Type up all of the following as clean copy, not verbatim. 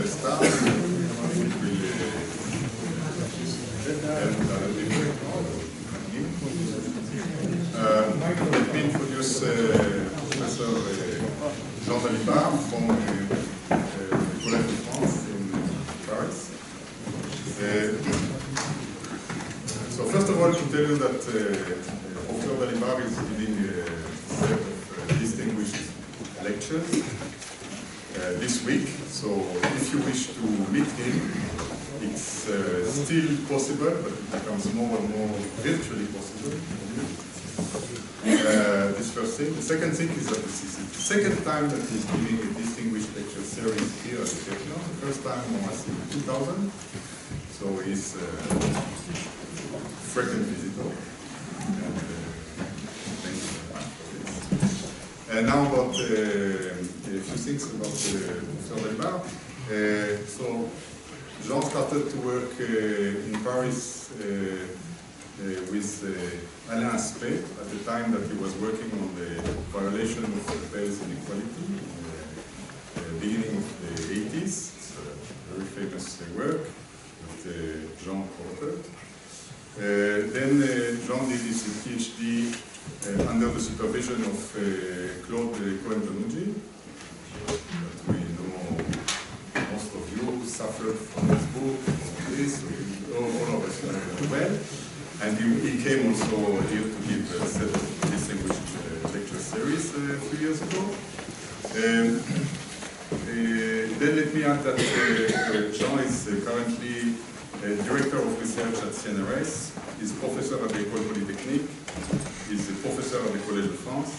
start. Let me introduce Professor Jean Dalibard from the Collège de France in Paris. So first of all, to tell you that Professor Dalibard is giving a set of distinguished lectures this week. So if you wish to meet him, it's still possible, but it becomes more and more virtually possible. This first thing. The second thing is that this is the second time that he's giving a distinguished lecture series here at the Technion. The first time was in 2000, so he's a frequent visitor. Thank you very much for this. Now about a few things about Professor Dalibard. So Jean started to work in Paris with Alain Aspect at the time that he was working on the violation of Bell's inequality, beginning of the 80s. It's a very famous work that Jean co-authored. Then Jean did his PhD under the supervision of Claude Cohen-Tanouji, that we know most of you suffered from his book, this, all of us well. And he came also here to give a set of distinguished lecture series a few years ago. Then let me add that Jean is currently Director of Research at CNRS. He's Professor at the École Polytechnique. He's a Professor at the Collège de France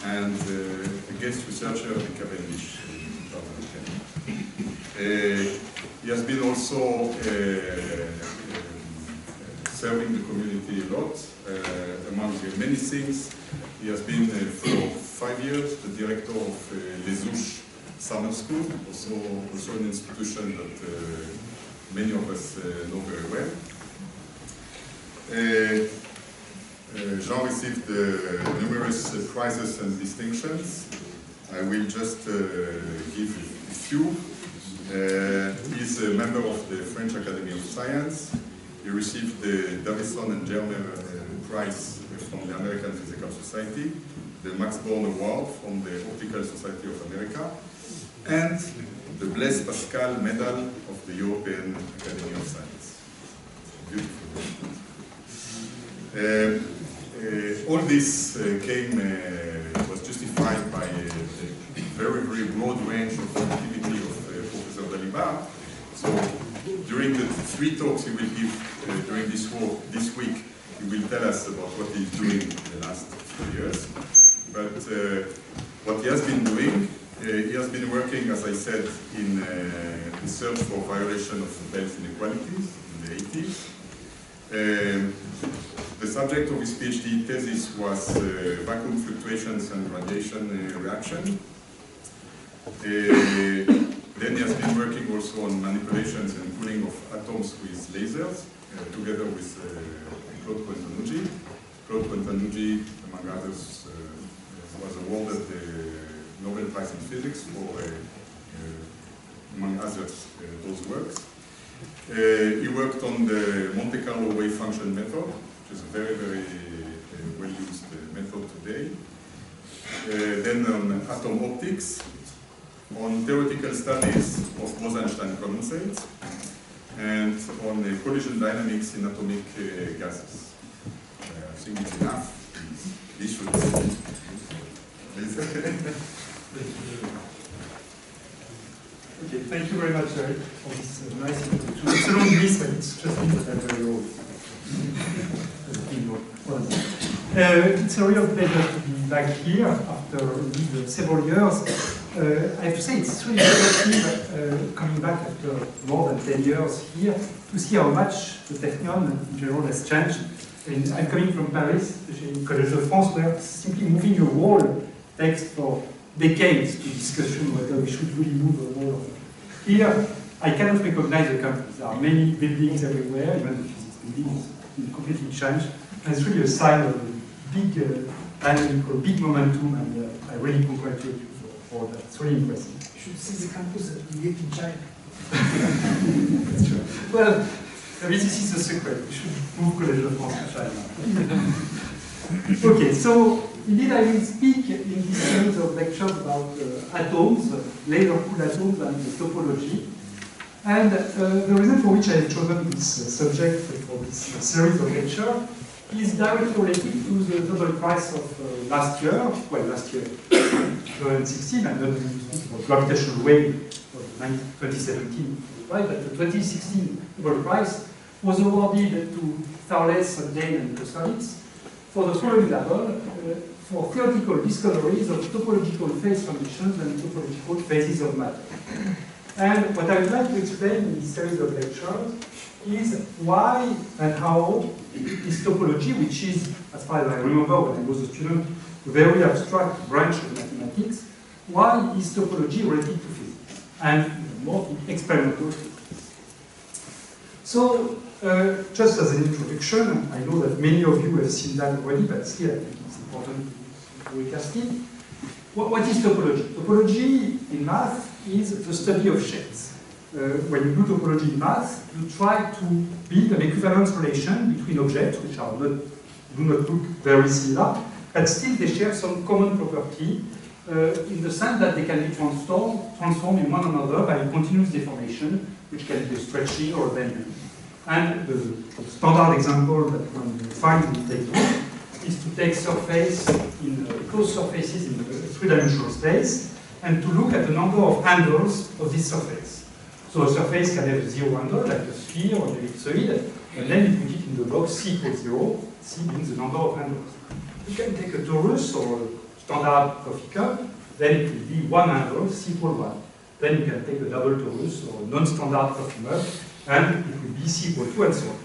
and a guest researcher at the Cavendish in 2010. He has been also serving the community a lot, among many things. He has been for 5 years the director of Les Ouches Summer School, also an institution that many of us know very well. Jean received numerous prizes and distinctions. I will just give a few. He's a member of the French Academy of Science. He received the Davison and Germer Prize from the American Physical Society, the Max Born Award from the Optical Society of America, and the Blaise Pascal Medal of the European Academy of Science. Beautiful. All this was justified by a very, very broad range of activity of Professor Dalibard. So during the 3 talks he will give during this week, he will tell us about what he's doing in the last few years. But what he has been doing, he has been working, as I said, in research for violation of Bell's inequalities in the 80s. The subject of his PhD thesis was vacuum fluctuations and radiation reaction. Then he has been working also on manipulations and cooling of atoms with lasers, together with Claude Cohen-Tanouji. Claude Cohen-Tanouji, among others, was awarded the Nobel Prize in Physics for, among others, those works. He worked on the Monte Carlo wave function method, which is a very, very well-used method today. Then on atom optics, on theoretical studies of Bose-Einstein condensates, and on collision dynamics in atomic gases. I think it's enough. This should be. Okay, thank you very much, Eric, for this nice introduction. It's a long list, but it's just means that I'm very old. It's a real pleasure to be back here after several years. I have to say it's really impressive coming back after more than 10 years here to see how much the Technion in general has changed. And I'm coming from Paris, especially in Collège de France, where simply moving a wall takes for decades to discussion whether we should really move a wall. Here, I cannot recognize the campus. There are many buildings everywhere, even the physics buildings completely changed. And it's really a sign of a big dynamic, big momentum, and I really congratulate you for that. It's really impressive. You should see the campus that we get in China. Well, I mean, this is the secret. We should move Collège de France to China. Okay, so indeed I will speak in this series of lectures about atoms, laser-cooled atoms and the topology. And the reason for which I have chosen this subject for this series of lectures is directly related to the Nobel Prize of last year, 2016. I'm not going to speak about gravitational wave of 2017, but the 2016 Nobel Prize was awarded to Thales, Dane, and Kosterlitz for the following level, for theoretical discoveries of topological phase conditions and topological phases of matter. And what I would like to explain in this series of lectures is why and how this topology, which is, as far as I remember when I was a student, a very abstract branch of mathematics, why is topology related to physics and more to experimental physics. So, just as an introduction, I know that many of you have seen that already, but still I think it's important to recast it. What is topology? Topology in math is the study of shapes. When you do topology in math, you try to build an equivalence relation between objects which are do not look very similar, but still they share some common property in the sense that they can be transformed in one another by a continuous deformation, which can be a stretching or a bending. And the standard example that one finds in the textbook is to take closed surfaces in a three-dimensional space and to look at the number of handles of this surface. So a surface can have a zero handle, like a sphere or an ellipsoid, and then you put it in the box C equals 0, C means the number of handles. You can take a torus or a standard coffee cup, then it will be one handle, C equals 1. Then you can take a double torus or a non-standard coffee mug, and it will be C equals 2 and so on.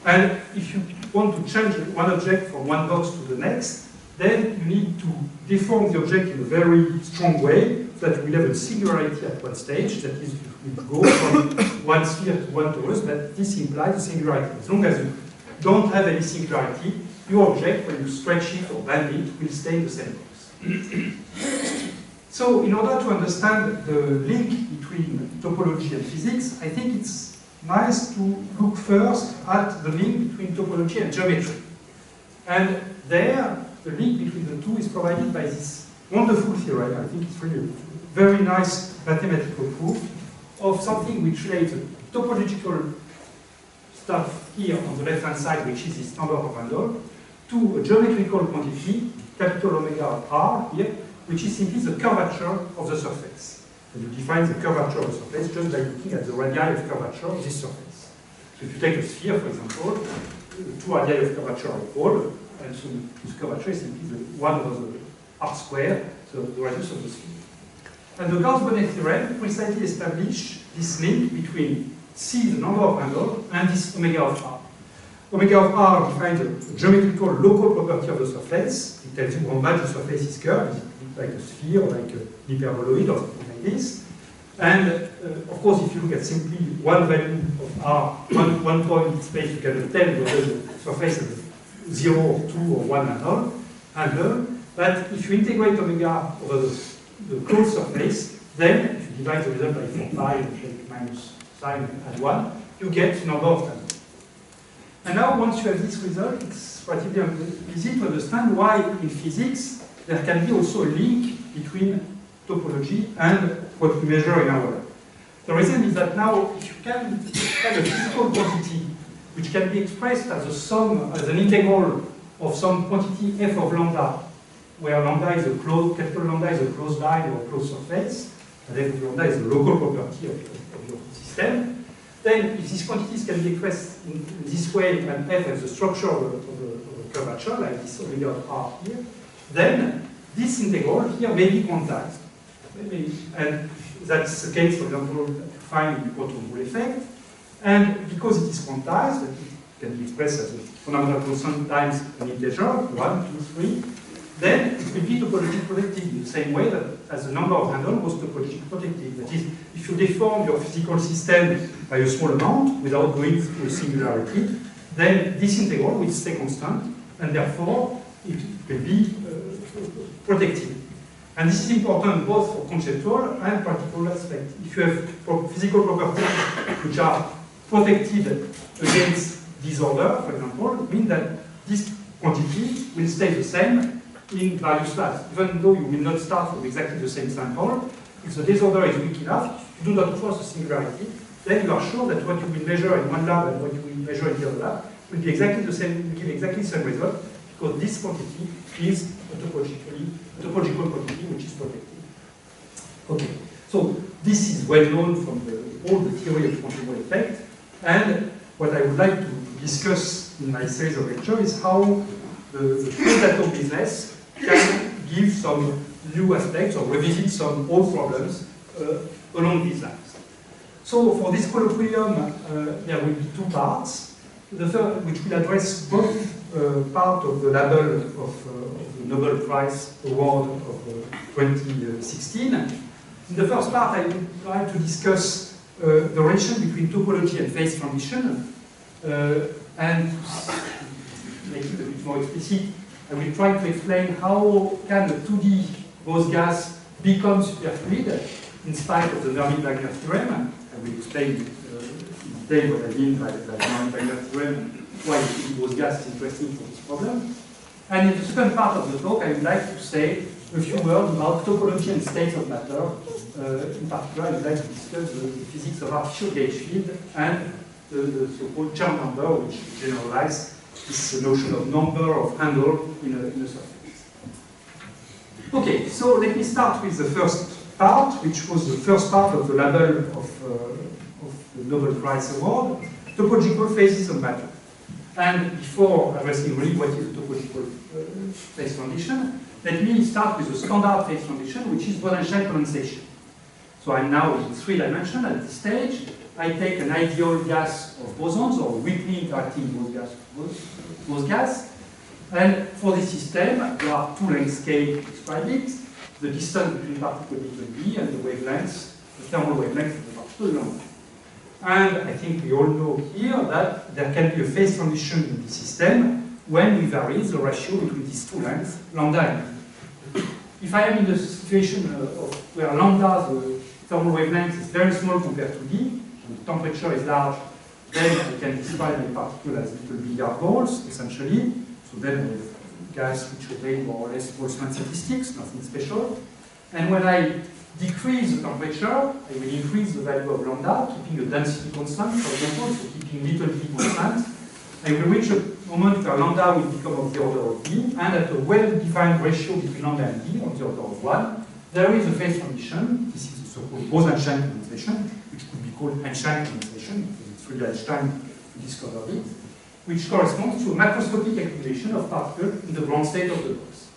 And if you want to change one object from one box to the next, then you need to deform the object in a very strong way so that you will have a singularity at one stage, that is, you go from one sphere to one torus, but this implies a singularity. As long as you don't have any singularity, your object, when you stretch it or bend it, will stay in the same box. So, in order to understand the link between topology and physics, I think it's nice to look first at the link between topology and geometry. And there, the link between the two is provided by this wonderful theorem. I think it's really a very nice mathematical proof of something which relates topological stuff here on the left-hand side, which is this number of handles, to a geometrical quantity, capital omega r here, which is simply the curvature of the surface. And you define the curvature of the surface just by looking at the radii of curvature of this surface. So if you take a sphere, for example, two radii of curvature are equal, and so this curvature is simply the 1 over the r squared, so the radius of the sphere. And the Gauss-Bonnet theorem precisely establishes this link between C, the number of handles, and this omega of r. Omega of r defines a geometrical local property of the surface. It tells you how much the surface is curved. Is it like a sphere, or like an hyperboloid, or something like this. And of course, if you look at simply one value of r, one point in space, you can tell whether the surface has 0 or 2 or 1 handle. But if you integrate omega over the closed surface, then if you divide the result by 4 pi and take minus sign and 1, you get the number of handles. And now, once you have this result, it's relatively easy to understand why in physics there can be also a link between topology and what we measure in our lab. The reason is that now, if you can have a physical quantity which can be expressed as a sum, as an integral of some quantity f of lambda, where lambda is a closed, capital lambda is a closed line or a closed surface, and f of lambda is a local property of your system, then if these quantities can be expressed in this way, and f has the structure of a curvature, like this omega of r here, then this integral here may be quantized. And that's the case, for example, that you find in the quantum Hall effect. And because it is quantized, it can be expressed as a fundamental constant times an integer, 1, 2, 3, then it will be topologically protected in the same way that as the number of handles was topologically protected. That is, if you deform your physical system by a small amount without going through a singularity, then this integral will stay constant, and therefore it will be protected. And this is important both for conceptual and practical aspects. If you have physical properties which are protected against disorder, for example, it means that this quantity will stay the same in various labs. Even though you will not start with exactly the same sample, if the disorder is weak enough, you do not cross the singularity, then you are sure that what you will measure in one lab and what you will measure in the other lab will be exactly the same, will give exactly the same result, because this quantity is a topological quantity which is protected. Okay, so this is well known from all the theory of quantum Hall effect, and what I would like to discuss in my series of lectures is how the closed atom business can give some new aspects or revisit some old problems along these lines. So for this colloquium, there will be two parts. The first, which will address both part of the label of the Nobel Prize Award of 2016. In the first part, I would like to discuss the relation between topology and phase transition, and to make it a bit more explicit, I will try to explain how can a 2D Bose-gas become superfluid in spite of the Fermi-Wagner theorem. I will explain in detail what I mean by the Fermi-Wagner theorem, why the Bose-gas is interesting for this problem. And in the second part of the talk, I would like to say a few words about topology and states of matter. In particular, I would like to discuss the physics of artificial gauge field and the so-called Chern number, which generalizes this notion of number of handle in a surface. Okay, so let me start with the first part, which was the first part of the label of the Nobel Prize Award, topological phases of matter. And before addressing really what is a topological phase transition, let me start with the standard phase transition, which is Bose-Einstein condensation. So I'm now in 3 dimensions at this stage. I take an ideal gas of bosons, or weakly interacting Bose-gas. And for this system, there are 2 length scales to describe it: the distance between particle B and B, and the wavelengths, the thermal wavelength of the particle lambda. And I think we all know here that there can be a phase transition in the system when we vary the ratio between these 2 lengths, lambda and B. If I am in the situation where lambda, the thermal wavelength, is very small compared to B, and the temperature is large, then I can describe my particle as little billiard balls, essentially. So then we have gas which retain more or less Boltzmann statistics, nothing special. And when I decrease the temperature, I will increase the value of lambda, keeping a density constant, for example, so keeping little b constant. I will reach a moment where lambda will become of the order of b, and at a well-defined ratio between lambda and b, of the order of 1, there is a phase transition. This is the so-called Bose-Einstein condensation, which could be called Einstein condensation, because it's really Einstein who discovered it, which corresponds to a macroscopic accumulation of particles in the ground state of the box.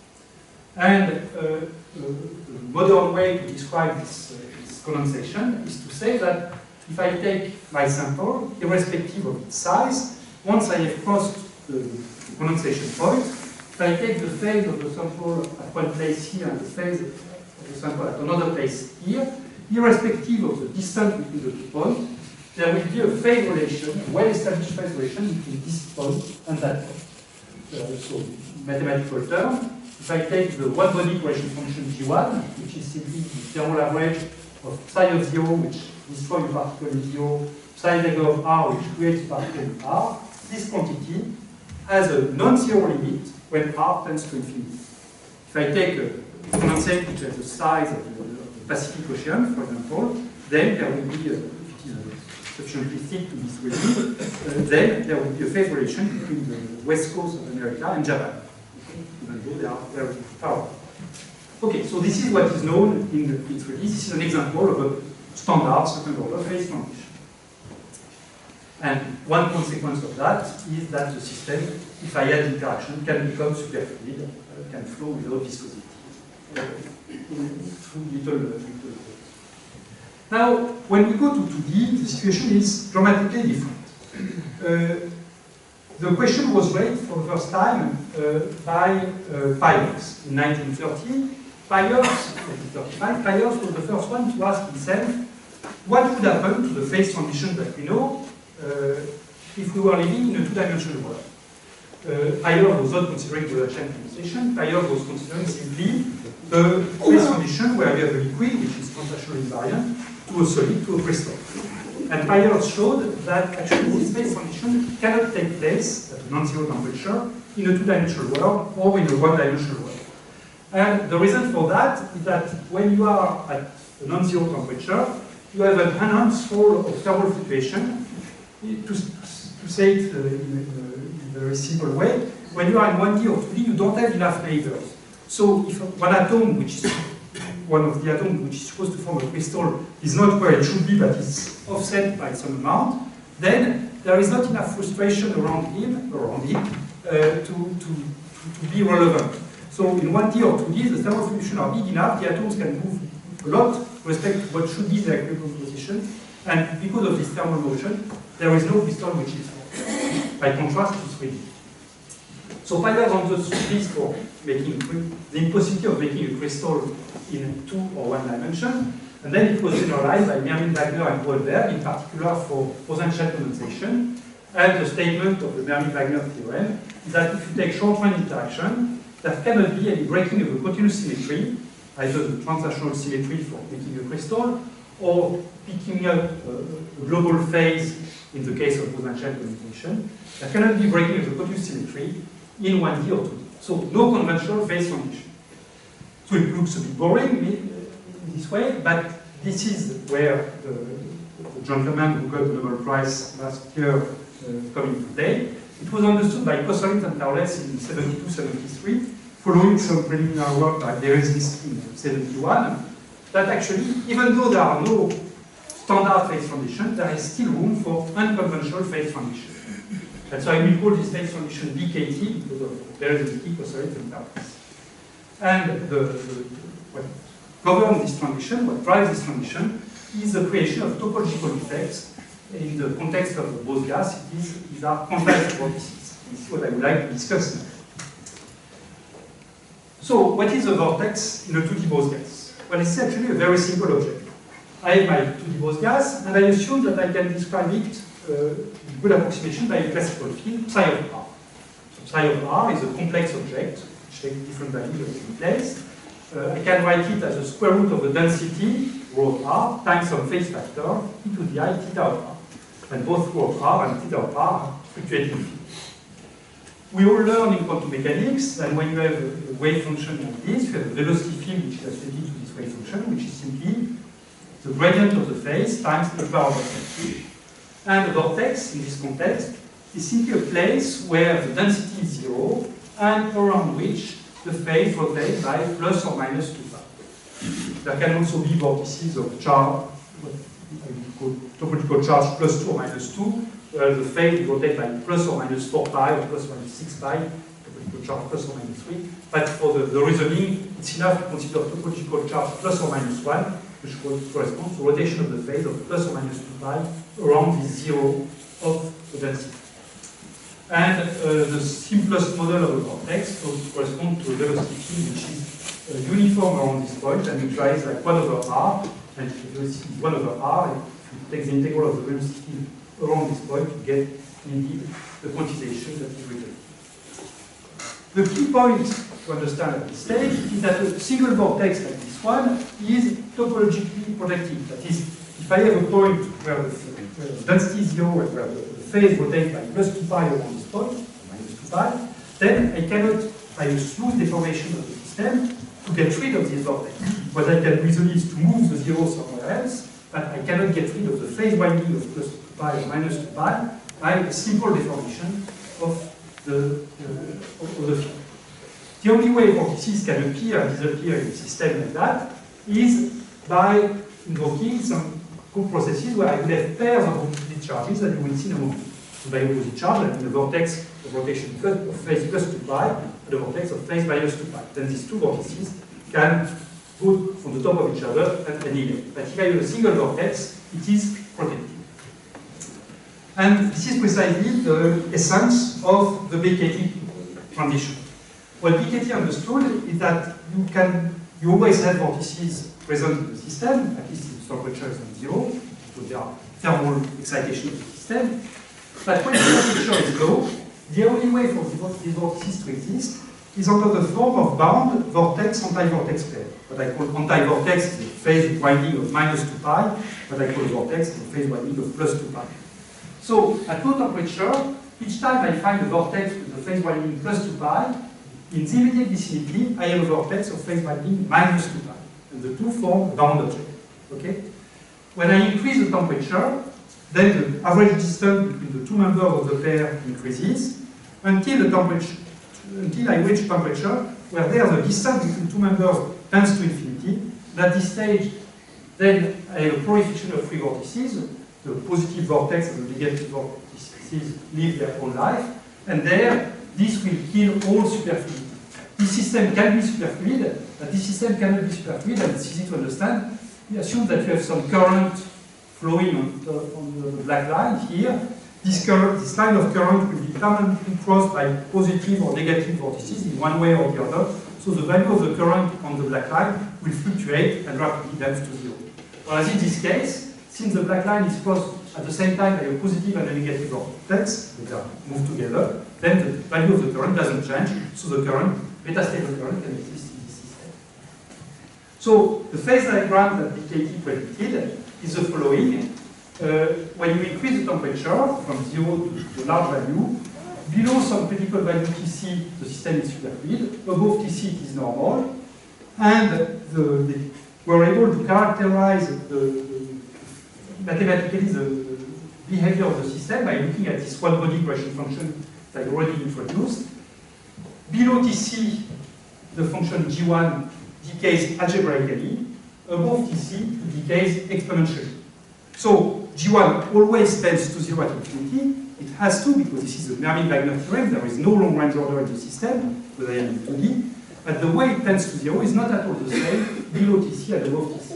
And the modern way to describe this condensation is to say that if I take my sample, irrespective of its size, once I have crossed the condensation point, if I take the phase of the sample at one place here and the phase of the sample at another place here, irrespective of the distance between the 2 points, there will be a phase relation, a well-established phase relation between this point and that point. So, mathematical term, if I take the one-body correlation function G1, which is simply the thermal average of psi of 0, which destroys the particle in 0, psi vector of R, which creates a particle in R, this quantity has a non-zero limit when R tends to infinity. If I take a condensate which has the size of the Pacific Ocean, for example, then there will be, if it is sufficiently thick to be 3D, then there will be a phase relation between the west coast of America and Japan, even though they are very far. Okay, so this is what is known in 3D. This is an example of a standard second-order phase transition. And one consequence of that is that the system, if I add interaction, can become superfluid, can flow without viscosity. Through little. Now, when we go to 2D, the situation is dramatically different. The question was raised for the first time by Pyers in 1930. Pyers was the first one to ask himself what would happen to the phase transition that we know if we were living in a 2-dimensional world. Pyre was not considering Bose-Einstein condensation. Pyre was considering simply the phase condition where you have a liquid, which is transactional invariant, to a solid, to a crystal. And Pyre showed that actually this phase condition cannot take place at a non-zero temperature in a two-dimensional world or in a one-dimensional world. And the reason for that is that when you are at a non-zero temperature, you have an enhanced fall of thermal fluctuation. To say it in a very simple way, when you are in 1D or 2D, you don't have enough neighbors. So if one atom, which is one of the atoms which is supposed to form a crystal, is not where it should be, but is offset by some amount, then there is not enough frustration around him, around it, to be relevant. So in 1D or 2D, the thermal fluctuations are big enough, the atoms can move a lot with respect to what should be their equilibrium position, and because of this thermal motion, there is no crystal which is formed. By contrast to 3D. So Pyre understood this for making the impossibility of making a crystal in 2 or 1 dimension, and then it was generalized by Mermin-Wagner and Goldberg, in particular for Bose-Einstein condensation, and the statement of the Mermin-Wagner theorem is that if you take short-range interaction, there cannot be any breaking of the continuous symmetry, either the transactional symmetry for making a crystal, or picking up a global phase in the case of Bose-Einstein condensation. There cannot be breaking of the continuous symmetry in 1D or 2D. So no conventional phase condition. So it looks a bit boring in this way, but this is where the gentleman who got the Nobel Prize last year coming today. It was understood by Kosarit and Tarles in 72-73, following some preliminary work by Berezins in 71, that actually, even though there are no standard phase conditions, there is still room for unconventional phase conditions. And so I will call this phase condition BKT because of Berezins, Kosarit, and Tarles. And what governs this transition, what drives this transition, is the creation of topological effects. In the context of the Bose gas, these are quantized vortices. This is what I would like to discuss now. So, what is a vortex in a 2D Bose gas? Well, it's actually a very simple object. I have my 2D Bose gas, and I assume that I can describe it with good approximation by a classical field, psi of R. So, psi of R is a complex object, which takes different values in place. I can write it as a square root of the density, rho of R, times some phase factor, e to the I theta of R. And both rho of R and theta of R are fluctuating fields. We all learn in quantum mechanics that when you have a wave function like this, you have a velocity field which is associated to this wave function, which is simply the gradient of the phase times the power of the phase. And a vortex, in this context, is simply a place where the density is 0 and around which the phase rotates by plus or minus 2 pi. There can also be vortices of charge, what I would call topological charge plus 2 or minus 2, where the phase rotates by plus or minus 4 pi or plus or minus 6 pi, topological charge plus or minus 3. But for the reasoning, it's enough to consider topological charge plus or minus 1, which corresponds to rotation of the phase of plus or minus 2 pi around the 0 of the density. And the simplest model of a vortex corresponds to a velocity field which is uniform around this point, and it varies like 1 over r, and if the velocity is 1 over r, if you take the integral of the velocity field around this point, you get indeed the quantization that is written. The key point to understand at this stage is that a single vortex like this one is topologically projective. That is, if I have a point where the density is 0 and where the phase rotates by plus 2 pi around this point, minus 2 pi, then I cannot, by a smooth deformation of the system, to get rid of this vortex. What I can reason is to move the 0 somewhere else, but I cannot get rid of the phase winding of plus 2 pi or minus 2 pi by a simple deformation of the field. The only way vortices can appear and disappear in a system like that is by invoking some processes where I will have pairs of opposite charges that you will see in a moment. So by opposite charge, I mean a vortex of rotation of phase plus 2 pi and a vortex of phase minus 2 pi. Then these two vortices can go from the top of each other and annihilate. But if I have a single vortex, it is protected. And this is precisely the essence of the BKT transition. What BKT understood is that you always have vortices present in the system, at least if the temperature is not 0, so there are thermal excitation of the system. But when the temperature is low, The only way for these vortices to exist is under the form of bound vortex anti-vortex pair. What I call anti-vortex is the phase winding of minus 2 pi. What I call vortex is the phase winding of plus 2 pi. So at low temperature, each time I find a vortex with the phase winding plus 2 pi, in the immediate vicinity, I have a vortex of phase winding minus 2 pi. And the two form bound object. Okay? When I increase the temperature, then the average distance between the two members of the pair increases until I reach temperature where there the distance between two members tends to infinity. At this stage, then I have a purification of free vortices. The positive vortex and the negative vortices live their own life, and there this will kill all superfluidity. This system can be superfluid, but this system cannot be superfluid, and it's easy to understand. We assume that you have some current flowing on the black line here. This line of current will be permanently crossed by positive or negative vortices in one way or the other. So the value of the current on the black line will fluctuate and rapidly tends to zero. Whereas in this case, since the black line is crossed at the same time by a positive and a negative vortex, they are moved together, then the value of the current doesn't change, so the current, metastable current, can exist in this system. So the phase diagram that BKT predicted is the following. When you increase the temperature from 0 to a large value, below some critical value Tc, the system is superfluid. Above Tc, it is normal. And we're able to characterize mathematically the behavior of the system by looking at this one-body Gaussian function that I already introduced. Below Tc, the function g1 decays algebraically. Above Tc, it decays exponentially. So G1 always tends to 0 at infinity. It has to, because this is the Mermin-Wagner theorem. There is no long-range order in the system, because I am in 2D. But the way it tends to 0 is not at all the same below Tc and above Tc.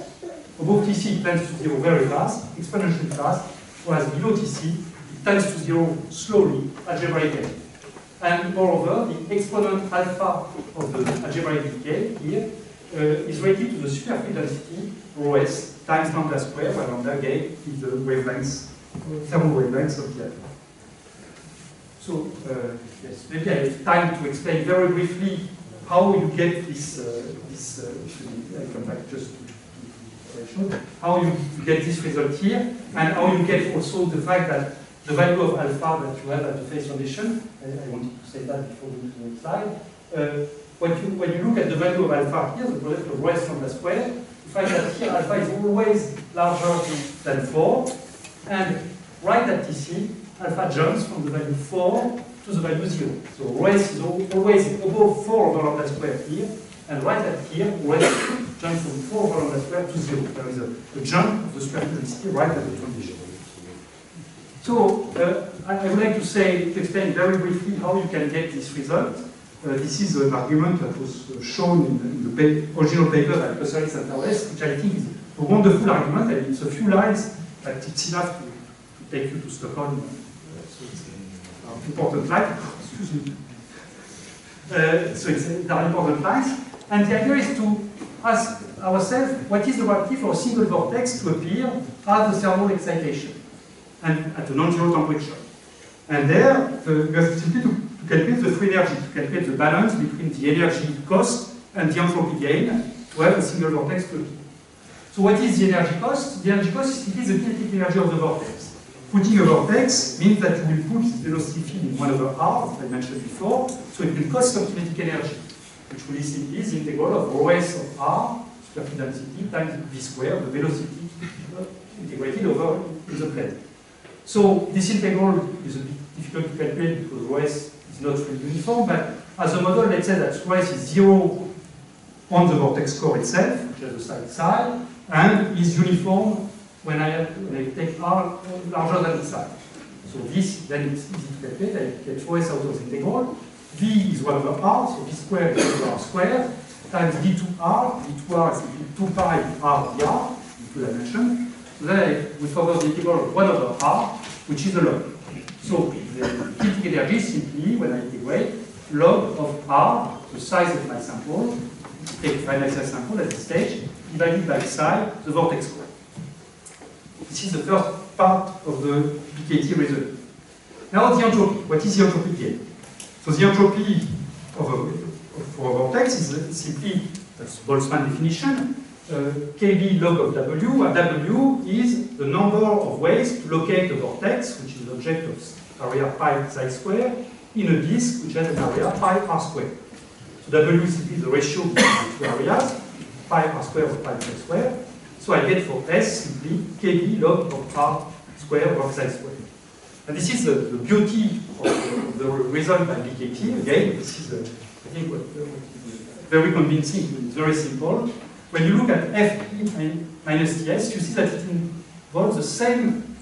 Above Tc, it tends to 0 very fast, exponentially fast, whereas below Tc, it tends to 0 slowly, algebraically. And moreover, the exponent alpha of the algebraic decay here is related to the superfluid density, ρs, times lambda square, where lambda again is the wavelengths, thermal wavelengths of the atom. So, yes, maybe I have time to explain very briefly how you get this, I come back just to how you get this result here, and how you get also the fact that the value of alpha that you have at the phase foundation, I wanted to say that before we move to the next slide. When you look at the value of alpha here, the product of ρs lambda square, you find that here alpha is always larger than 4, and right at Tc, alpha jumps from the value 4 to the value 0. So ρs is always above 4 over lambda square here, and right at here, ρs jumps from 4 over lambda square to 0. There is a jump of the superfluid density right at the transition. So I would like to explain very briefly how you can get this result. This is an argument that was shown in the original paper by Kosaris and Taues, which I think is a wonderful argument, and it's a few lines, but it's enough to take you to Stockholm. So it's an important line. Excuse me. So it's an important line. And the idea is to ask ourselves, what is the probability for a single vortex to appear as the thermal excitation, and at a non-zero temperature? And there, you have simply to calculate the free energy, to calculate the balance between the energy cost and the entropy gain to have a single vortex to appear. So what is the energy cost? The energy cost is simply the kinetic energy of the vortex. Putting a vortex means that you will put its velocity field in 1 over r, as I mentioned before, so it will cost some kinetic energy, which will be simply the integral of ρs of r, superfluid density, times v squared, the velocity integrated over in the plane. So this integral is a bit difficult to calculate because ρs is not really uniform, but as a model, let's say that ρs is 0 on the vortex core itself, which has a side, and is uniform when I take r larger than the side. So this, then it's easy to calculate. I get ρs out of the integral. V is 1 over r, so v squared is 1 over r squared, times d2r. d2r is simply 2 pi r dr, in two dimensions. So then we cover the integral of 1 over r, which is a log. So the kinetic energy is simply, when I integrate, log of r, the size of my sample, take finite size sample at this stage, divided by psi, the vortex core. This is the first part of the BKT result. Now the entropy. What is the entropy gain? So the entropy for a vortex is simply, that's Boltzmann definition, kb log of W, and W is the number of ways to locate a vortex, which is an object of area pi psi square, in a disk which has an area pi r square. So W is simply the ratio between the two areas, pi r square or pi psi square. So I get for S simply kb log of r square or psi square. And this is the beauty of the result by BKT. Again, this is, I think, what is very convincing. It's very simple. When you look at F minus Ts, you see that it involves the same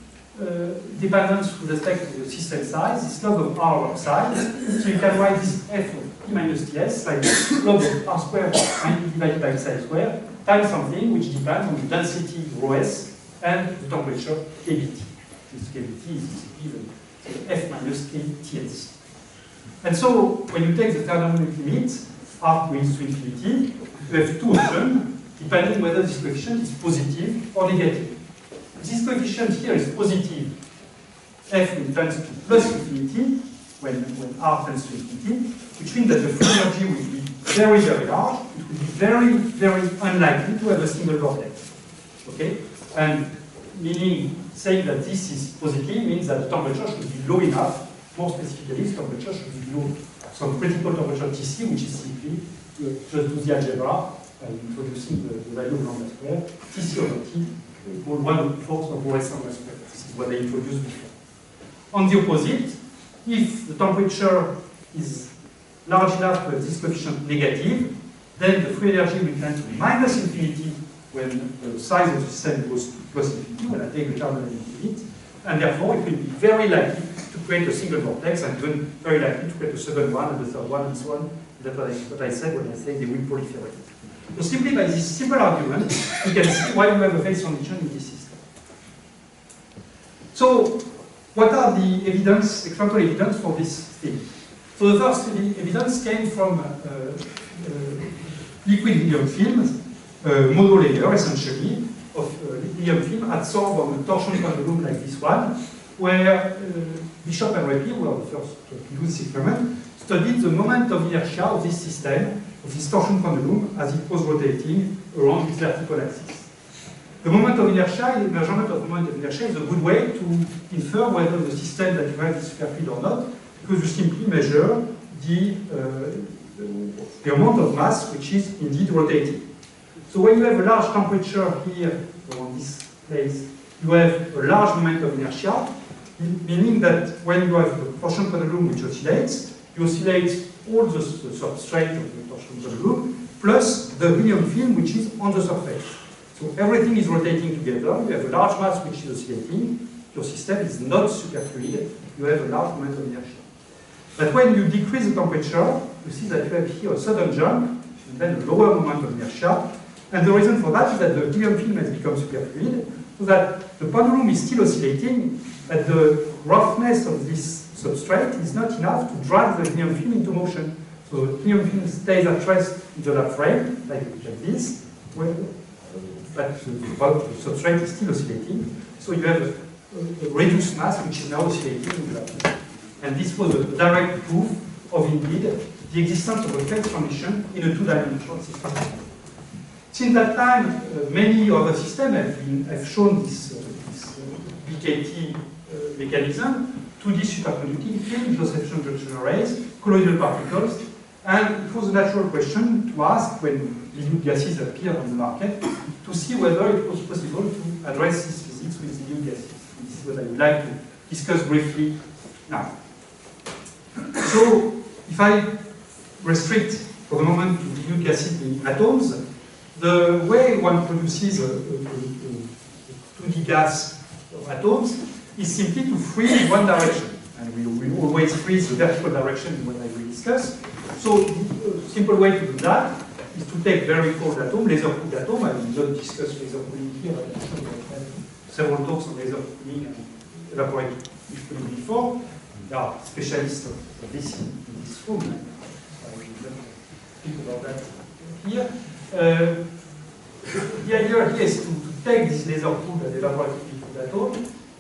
dependence with respect to the system size, this log of R of psi. So you can write this F of P minus Ts like log of R square divided by psi square times something which depends on the density rho s and the temperature kBt. This kBt is basically the F minus kTs. And so when you take the thermodynamic limit, R goes to infinity, you have two options, depending whether this coefficient is positive or negative. This coefficient here is positive. F will tend to plus infinity when R tends to infinity, which means that the free energy will be very, very large. It will be very, very unlikely to have a single vortex. Okay? And meaning saying that this is positive means that the temperature should be low enough. More specifically, the temperature should be below some critical temperature Tc, which is simply just do the algebra by introducing the value of lambda square, Tc over T equal 1/4 of OS lambda square. This is what I introduced before. On the opposite, if the temperature is large enough to have this coefficient negative, then the free energy will tend to minus infinity when the size of the system goes to plus infinity, when I take the thermodynamic limit, and therefore it will be very likely to create a single vortex, and even very likely to create a second one, and the third one, and so on. That's what I said when I say they will proliferate. So simply by this simple argument, you can see why you have a phase transition in this system. So, what are the experimental evidence for this thing? So the first evidence came from liquid helium films, monolayer essentially, of helium film adsorbed on a torsion pendulum like this one, where Bishop and Rapi were the first to do this experiment, studied the moment of inertia of this system, of this torsion pendulum, as it was rotating around its vertical axis. The moment of inertia, the measurement of the moment of inertia is a good way to infer whether the system that you have is superfluid or not, because you simply measure the amount of mass which is indeed rotating. So when you have a large temperature here, on this place, you have a large moment of inertia, meaning that when you have a torsion pendulum which oscillates, you oscillate all the substrate of the torsion pendulum, plus the helium film which is on the surface. So everything is rotating together, you have a large mass which is oscillating, your system is not superfluid, you have a large moment of inertia. But when you decrease the temperature, you see that you have here a sudden jump, and then a lower moment of inertia, and the reason for that is that the helium film has become superfluid, so that the pendulum is still oscillating, but the roughness of this substrate is not enough to drag the helium film into motion. So the helium film stays at rest in the lab frame, like this, but the substrate is still oscillating. So you have a reduced mass which is now oscillating in the lab. And this was a direct proof of, indeed, the existence of a phase transition in a two-dimensional system. Since that time, many other systems have shown this BKT mechanism, 2D superconducting film, Josephson junction arrays, colloidal particles, and it was a natural question to ask when dilute gases appeared on the market to see whether it was possible to address this physics with dilute gases. This is what I would like to discuss briefly now. So, if I restrict for the moment to dilute gases in atoms, the way one produces a 2D gas of atoms is simply to freeze in one direction. And we always freeze the vertical direction in what I will discuss. So a simple way to do that is to take very cold atom, laser-cooled atom. I will not discuss laser cooling here. I have several talks on laser cooling and evaporative cooling before. There are specialists of this in this room. I will not think about that here. The idea here is to take this laser-cooled and evaporative atom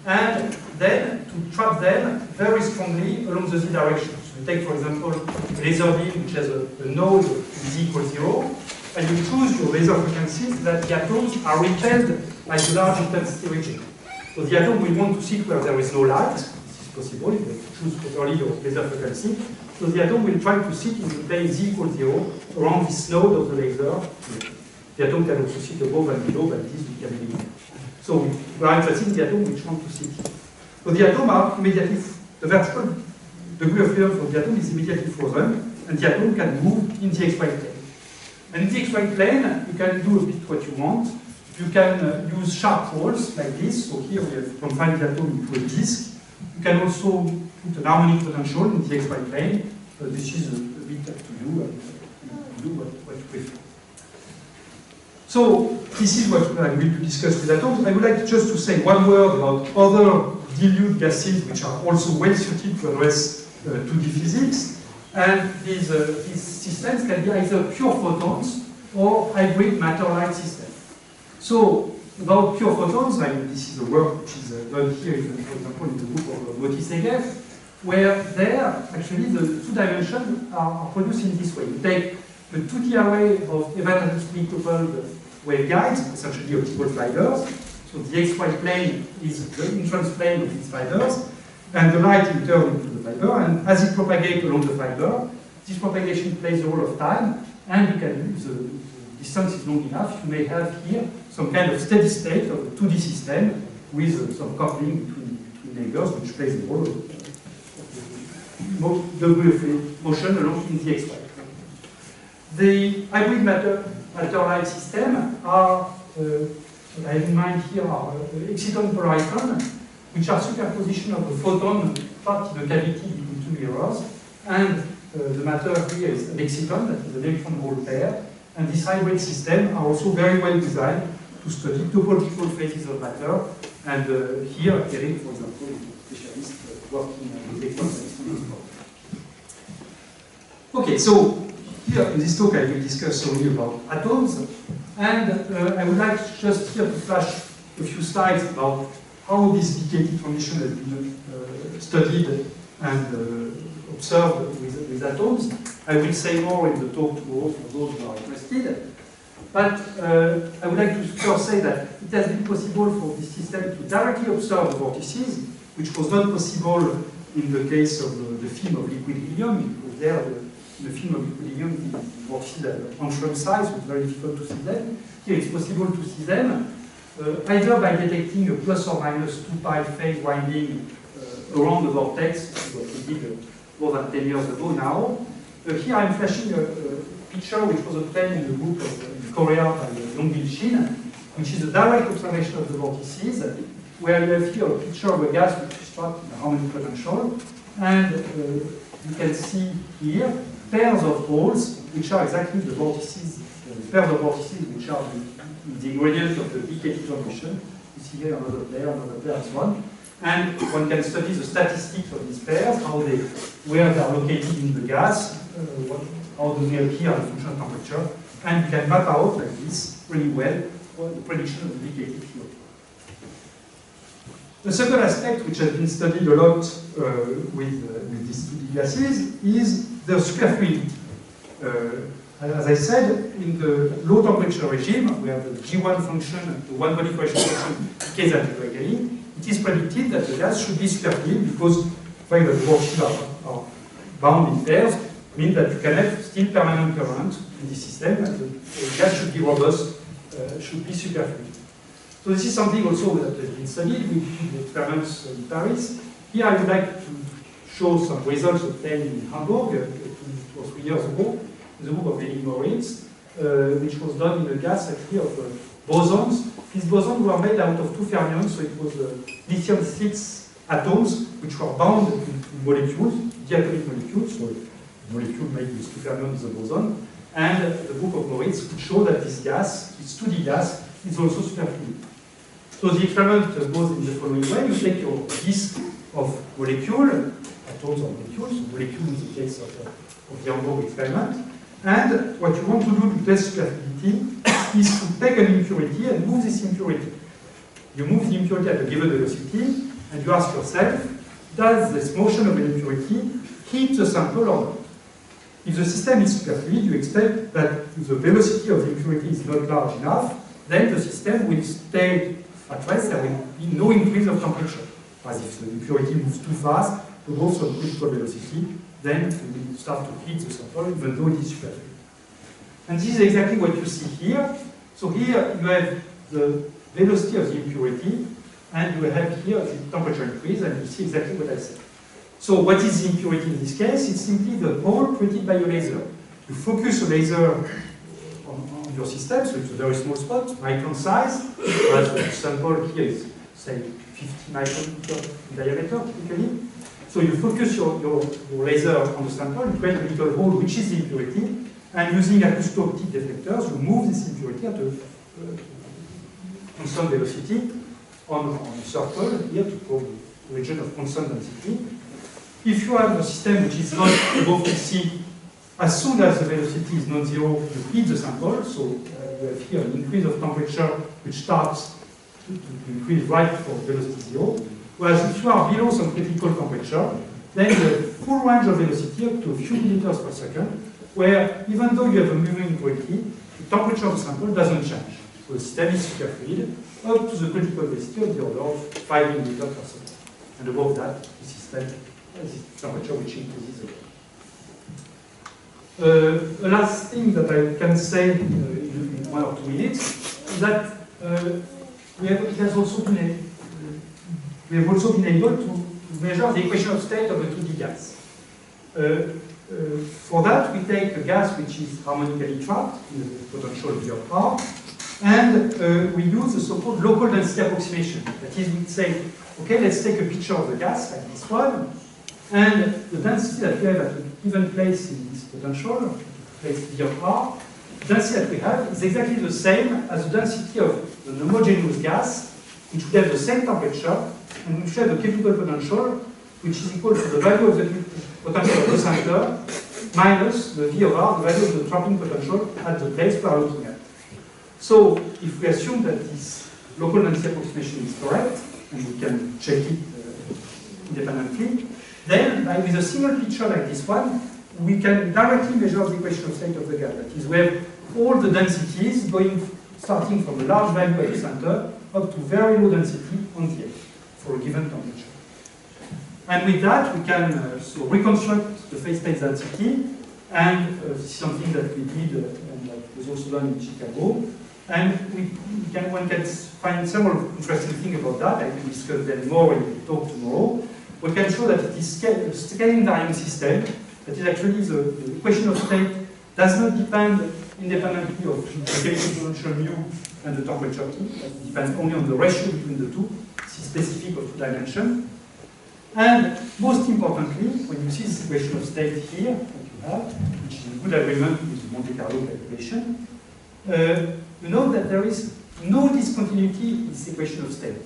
and then to try trap them very strongly along the z direction. So you take, for example, a laser beam which has a node z equals 0, and you choose your laser frequencies that the atoms are repelled by the large intensity region. So the atom will want to sit where there is no light. This is possible if you choose properly your laser frequency. So the atom will try to sit in the plane z equals 0 around this node of the laser. The atom can also sit above and below, but this we can leave. So we are interested in the atom which want to sit here. So the atom are immediately, the vertical degree of freedom for the atom is immediately frozen, and the atom can move in the xy plane. And in the xy plane, you can do a bit what you want. You can use sharp holes like this. So here we have confined the atom into a disk. You can also put an harmonic potential in the xy plane. This is a bit up to you, and you do what you prefer. So this is what I'm going to discuss with atoms. I would like just to say one word about other dilute gases which are also well suited to address 2D physics. And these systems can be either pure photons or hybrid matter-light systems. So about pure photons, this is a work which is done here, for example, in the book of Moti Segev, where there actually the two dimensions are produced in this way. You take the 2D array of evanescently coupled waveguides, essentially optical fibers. So the xy plane is the entrance plane of these fibers, and the light will turn into the fiber, and as it propagates along the fiber, this propagation plays the role of time, and you can use the distance is long enough, you may have here some kind of steady state of a 2D system with some coupling between neighbors, which plays the role of degree of motion along in the xy. The hybrid matter-light system are, I have in mind here, are exciton polariton, which are superposition of a photon trapped in a cavity between two mirrors, and the matter here is an exciton, that is an electron-hole pair, and this hybrid system are also very well designed to study topological phases of matter, and here, Eric, for example, is a specialist working with electrons. Okay, so here in this talk I will discuss only about atoms, and I would like just here to flash a few slides about how this decay transition has been studied and observed with atoms. I will say more in the talk tomorrow for those who are interested. But I would like to first say that it has been possible for this system to directly observe the vortices, which was not possible in the case of the film of liquid helium, because there the film of liquid helium, the vortices at Antrim size, was very difficult to see them. Here it's possible to see them, either by detecting a plus or minus 2 pi phase winding around the vortex, what we did more than 10 years ago now. Here I'm flashing a picture which was obtained in the book of Korea by Longbin Shin, which is a direct observation of the vortices, where you have here a picture of a gas which is trapped in a harmonic potential, and you can see here pairs of holes which are exactly the vortices, pairs of vortices which are the ingredient of the decay transition. You see here another pair, and so on. And one can study the statistics of these pairs, where they are located in the gas, how do they appear at function temperature, and you can map out like this really well the prediction of the decay field. The second aspect, which has been studied a lot with these 2D gases, is the superfluidity. As I said, in the low temperature regime, where the G1 function, the one body correction function, decays algebraically, it is predicted that the gas should be superfluid because the fact that the vortices are bound in pairs means that you can have still permanent current in the system, and the gas should be robust, should be superfluid. So this is something also that has been studied with experiments in Paris. Here I would like to show some results obtained in Hamburg 2 or 3 years ago, in the book of Henning Moritz, which was done in a gas actually of bosons. These bosons were made out of 2 fermions, so it was lithium-6 atoms which were bound into molecules, diatomic molecules, so the molecule made with 2 fermions is a boson. And the book of Moritz could show that this gas, this 2D gas, is also superfluid. So the experiment goes in the following way. You take your disk of molecule, atoms or molecules, molecule in the case of the Hamburg experiment, and what you want to do to test superfluidity is to take an impurity and move this impurity. You move the impurity at a given velocity, and you ask yourself, does this motion of an impurity heat the sample or not? If the system is superfluid, you expect that if the velocity of the impurity is not large enough, then the system will stay at rest, there will be no increase of temperature. As if the impurity moves too fast, above some critical velocity, then we will start to heat the sample, even though it is superfluid. And this is exactly what you see here. So here you have the velocity of the impurity, and you have here the temperature increase, and you see exactly what I said. So what is the impurity in this case? It's simply the hole created by a laser. You focus a laser on your system, so it's a very small spot, micron size, whereas the sample here is, say, 50 micron in diameter, typically. So you focus your laser on the sample, you create a little hole, which is the impurity, and using acoustic deflectors, you move this impurity at a constant velocity on a circle here to call the region of constant density. If you have a system which is not above PC, as soon as the velocity is non-zero, you heat the sample, so you have here an increase of temperature which starts to increase right for velocity zero. Whereas if you are below some critical temperature, then the full range of velocity up to a few meters per second, where even though you have a moving impurity, the temperature of the sample doesn't change. So the system is superfluid up to the critical velocity of the order of 5 milliliters per second. And above that, the system has the temperature which increases again. A last thing that I can say in 1 or 2 minutes is that we have also been able to measure the equation of state of a 2D gas. For that, we take a gas which is harmonically trapped in the potential V of R, and we use the so-called local density approximation. That is, we say, okay, let's take a picture of the gas, like this one, and the density that we have at a given place in this potential, place V of R, the density that we have is exactly the same as the density of an homogeneous gas, which would have the same temperature, and which have a chemical potential, which is equal to the value of the potential of the center minus the V of R, the value of the trapping potential at the place we are looking at. So if we assume that this local density approximation is correct, and we can check it independently, then with a single picture like this one, we can directly measure the equation of state of the gas. That is, we have all the densities starting from a large value at the center up to very low density on the edge for a given temperature. And with that, we can so reconstruct the phase space density, and this is something that we did and that was also done in Chicago. And one can find several interesting things about that. I will discuss them more in the talk tomorrow. We can show that it is a scaling varying system. That is actually the equation of state does not depend independently of the chemical potential mu and the temperature T. It depends only on the ratio between the two. This is specific of 2 dimensions. And most importantly, when you see this equation of state here, that you have, which is in good agreement with the Monte Carlo calculation, you know that there is no discontinuity in this equation of state.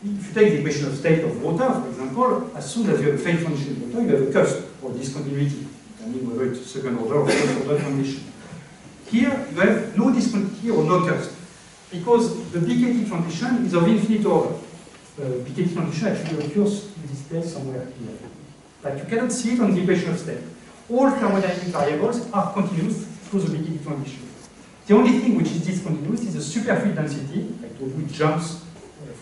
If you take the equation of state of water, for example, as soon as you have a phase transition in water, you have a cusp or discontinuity, depending whether it's second order or first order condition. Here, you have no discontinuity or no cusp, because the BKT transition is of infinite order. BKT transition actually occurs in this place somewhere here. But you cannot see it on the equation of state. All thermodynamic variables are continuous through the BKT transition. The only thing which is discontinuous is the superfluid density. I told you it jumps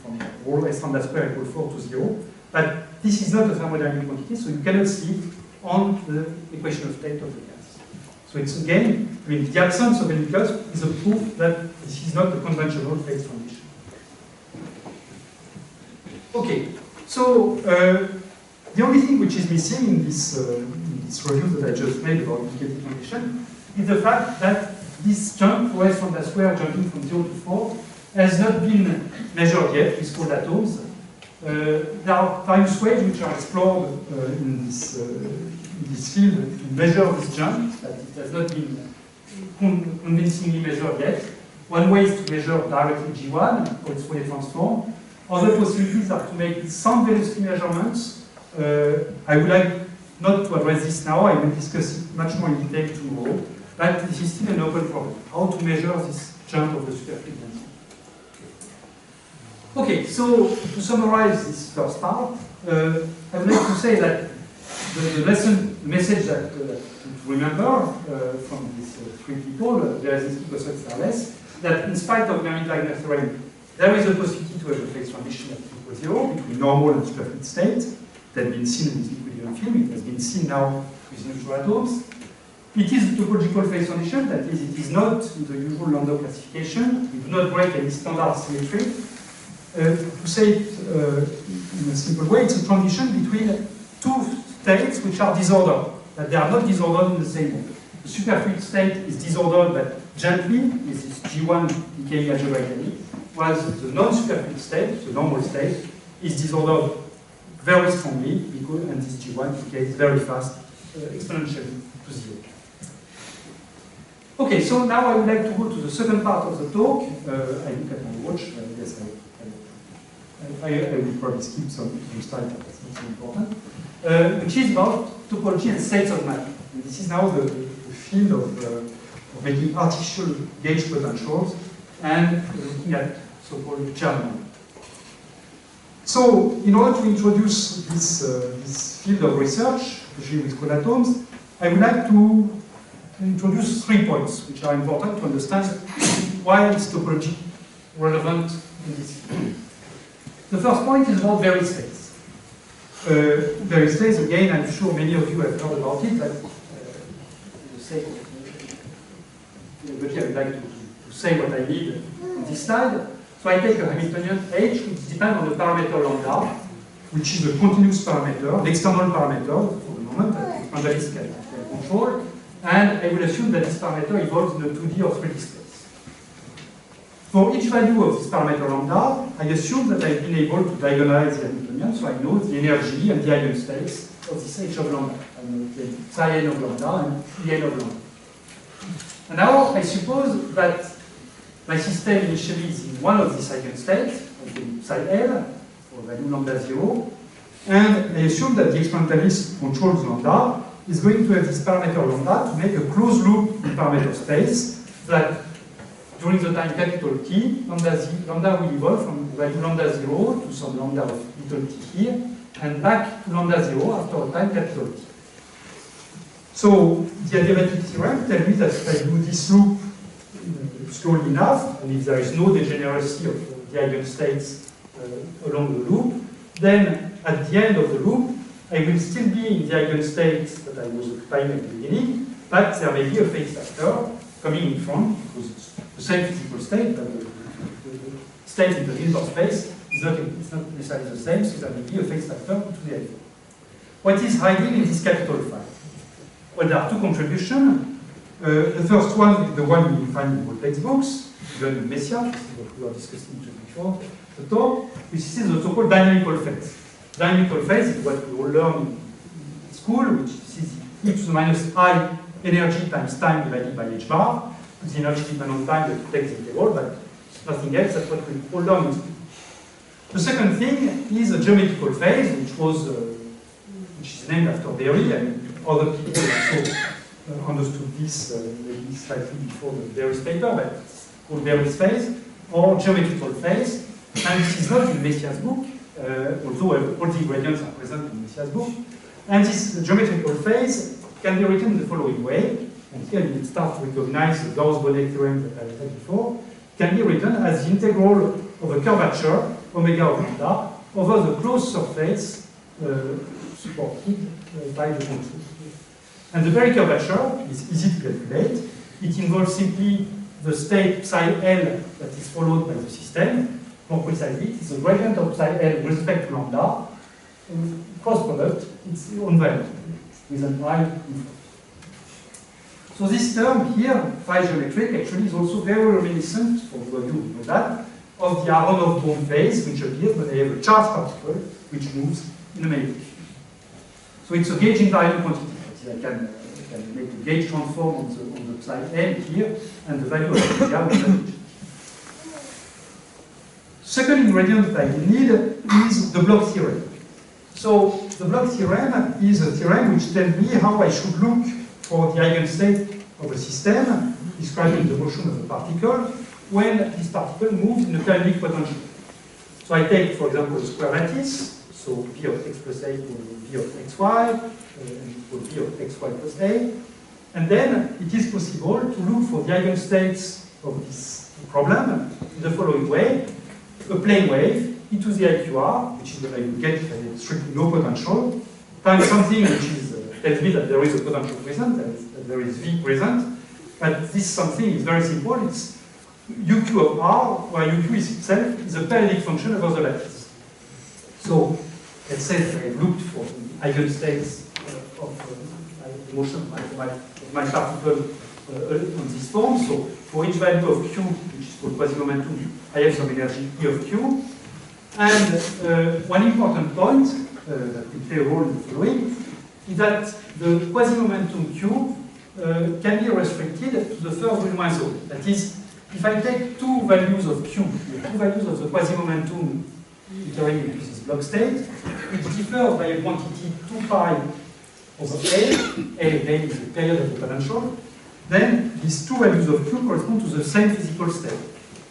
from rho S lambda square equal 4 to 0. But this is not a thermodynamic quantity, so you cannot see it on the equation of state of the gas. So it's again, I mean, the absence of any cusp is a proof that this is not a conventional phase transition. Okay, so the only thing which is missing in this review that I just made about BKT transition is the fact that this jump, rho S lambda square jumping from 0 to 4, has not been measured yet with cold atoms. There are various ways which are explored in this field to measure this jump, but it has not been convincingly measured yet. One way is to measure directly G1 or its Fourier transform. Other possibilities are to make some velocity measurements. I would like not to address this now. I will discuss it much more in detail tomorrow. But this is still an open problem. How to measure this jump of the superfluid density? Okay, so to summarize this first part, I would like to say that the message that to remember from these three people, Brzezinski, Gosset, Sarles, that in spite of Mermin-Wagner theorem, there is a possibility to have a phase transition at equal 0 between normal and superfluid state. That has been seen with equilibrium film. It has been seen now with neutral atoms. It is a topological phase transition, that is, it is not in the usual Landau classification. We do not break any standard symmetry. To say it in a simple way, it's a transition between two states which are disordered, that they are not disordered in the same way. The superfluid state is disordered, but gently, with this G1 decaying algebraically, whereas the non-superfluid state, the normal state, is disordered very strongly, because, and this G1 decays very fast, exponentially to 0. Okay, so now I would like to go to the second part of the talk. I look at my watch. I guess I will probably skip some slides, but that's not so important. Which is about topology and states of matter. And this is now the field of making artificial gauge potentials and looking at so-called German. So, in order to introduce this field of research, especially with cold atoms, I would like to introduce 3 points, which are important to understand why is topology relevant in this field. The first point is about Berry states. Berry states, again, I'm sure many of you have heard about it, but for the sake of I would like to say what I need on this slide. So I take a Hamiltonian H, which depends on the parameter lambda, which is a continuous parameter, an external parameter for the moment, that Mandalist can control. And I will assume that this parameter evolves in a 2D or 3D space. For each value of this parameter lambda, I assume that I've been able to diagonalize the Hamiltonian, so I know the energy and the eigenstates of this H of lambda. I know the psi n of lambda and phi n of lambda. And now I suppose that my system initially is in one of these eigenstates, psi L, for value lambda 0, and I assume that the experimentalist controls lambda is going to have this parameter lambda to make a closed loop in parameter space that during the time capital T, lambda will evolve from value lambda 0 to some lambda of little t here, and back to lambda 0 after a time capital T. So the adiabatic theorem tells me that if I do this loop slowly enough, and if there is no degeneracy of the eigenstates along the loop, then at the end of the loop, I will still be in the eigenstates that I was occupying at the beginning, but there may be a phase factor coming in front, because it's the same physical state, but the state in the Hilbert space is not necessarily the same, so there may be a phase factor to the alpha. What is hiding in this capital phi? Well, there are 2 contributions. The first one is the one you find in all textbooks, even in Messiaen, this is what we were discussing before the talk, which is the so-called dynamical phase. Dynamical phase is what we all learn in school, which is e to the minus I energy times time divided by h bar. The energy dependent time that takes the integral, but it's nothing else. That's what we all learn in school. The second thing is a geometrical phase, which is named after Berry, and other people also understood this maybe slightly before the Berry's paper, but it's called Berry's phase, or geometrical phase. And this is not in Messiaen's book, although all the ingredients are present in Messiaen's book. And this geometrical phase can be written in the following way, and here you start to recognize the Gauss-Bonnet theorem that I said before. It can be written as the integral of a curvature, omega of lambda, over the closed surface supported by the contour. And the very curvature is easy to calculate. It involves simply the state psi L that is followed by the system. More precisely, it is the gradient of psi L with respect to lambda. Cross product, it's invariant with an I in front. So this term here, phi geometric, actually is also very reminiscent, for those of you who know that, of the Aharonov-Bohm phase, which appears when I have a charged particle which moves in a magnetic field. So it's a gauge invariant quantity. I can make a gauge transform on the psi L here, and the value of omega will change. Second ingredient that I need is the Bloch theorem. So the Bloch theorem is a theorem which tells me how I should look for the eigenstate of a system, describing the motion of a particle, when this particle moves in a canonic potential. So I take, for example, a square lattice, so v of x plus a equals v of xy, and equals v of xy plus a. And then it is possible to look for the eigenstates of this problem in the following way. A plane wave e to the IQR, which is what I would get if I had strictly no potential, times something which is, tells me that there is a potential present, that there is V present. But this something is very simple. It's UQ of R, where UQ is itself is a periodic function over the lattice. So let's say that I looked for the eigenstates of the motion of my particle on this form. So for each value of Q, which is called quasi-momentum, I have some energy E of Q. And one important point that will play a role in the following is that the quasi-momentum Q can be restricted to the third Brillouin zone. That is, if I take two values of Q, the two values of the quasi-momentum entering into this block state, it differs by a quantity 2 pi over A is the period of the potential, then these two values of Q correspond to the same physical state.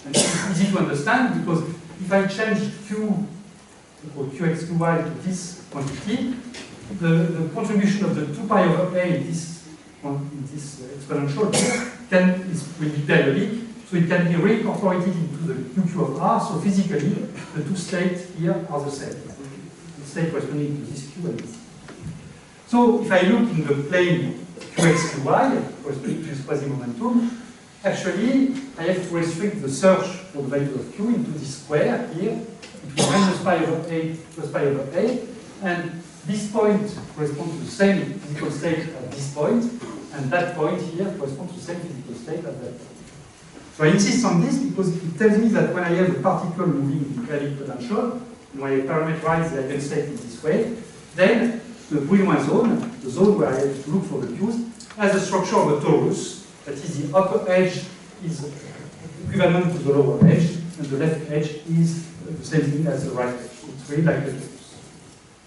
And this is easy to understand because if I change Q or Qx, Qy to this quantity, the contribution of the 2 pi over A in this exponential will be periodic, so it can be reincorporated into the UQ of R, so physically the two states here are the same. The state corresponding to this Q and this. So if I look in the plane Qx, Qy, corresponding to this quasi-momentum, actually I have to restrict the search for the value of Q into this square here, between minus pi over A plus pi over A, and this point corresponds to the same physical state at this point, and that point here corresponds to the same physical state at that point. So I insist on this because it tells me that when I have a particle moving in periodic potential, when I parameterize the eigenstate in this way, then the Brillouin zone, the zone where I have to look for the Q's, has the structure of a torus. That is, the upper edge is equivalent to the lower edge, and the left edge is the same thing as the right edge. It's really like the torus.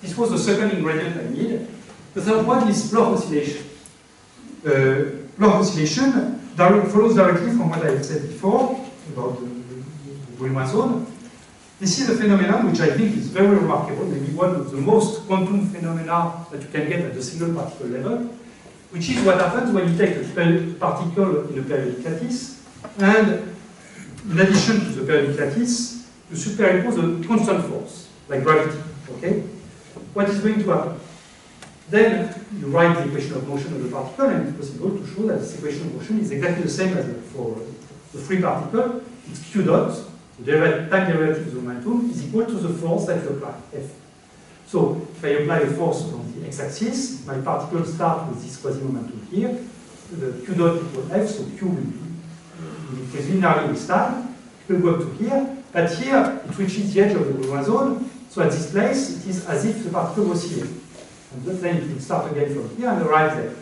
This was the second ingredient I need. The third one is Bloch oscillation. Bloch oscillation follows directly from what I have said before about the Brillouin zone. This is a phenomenon which I think is very remarkable, maybe one of the most quantum phenomena that you can get at the single particle level, which is what happens when you take a particle in a periodic lattice, and in addition to the periodic lattice, you superimpose a constant force, like gravity. Okay? What is going to happen? Then you write the equation of motion of the particle, and it's possible to show that this equation of motion is exactly the same as for the free particle. It's q dot, the time derivative of the momentum, is equal to the force that you apply, F. So if I apply a force on the x-axis, my particle starts with this quasi-momentum here. The q dot equals F, so q will increase linearly with time. It will go up to here, but here it reaches the edge of the Brillouin zone. So at this place, it is as if the particle was here. And then it will start again from here and arrive there.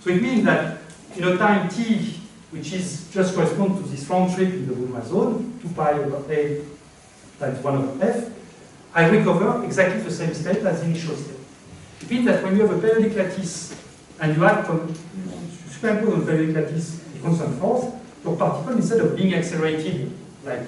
So it means that in a time t, which is just correspond to this round trip in the Brillouin zone, 2 pi over A times 1 over F, I recover exactly the same state as the initial state. It means that when you have a periodic lattice and you add superimpose on the periodic lattice a constant force, your particle, instead of being accelerated like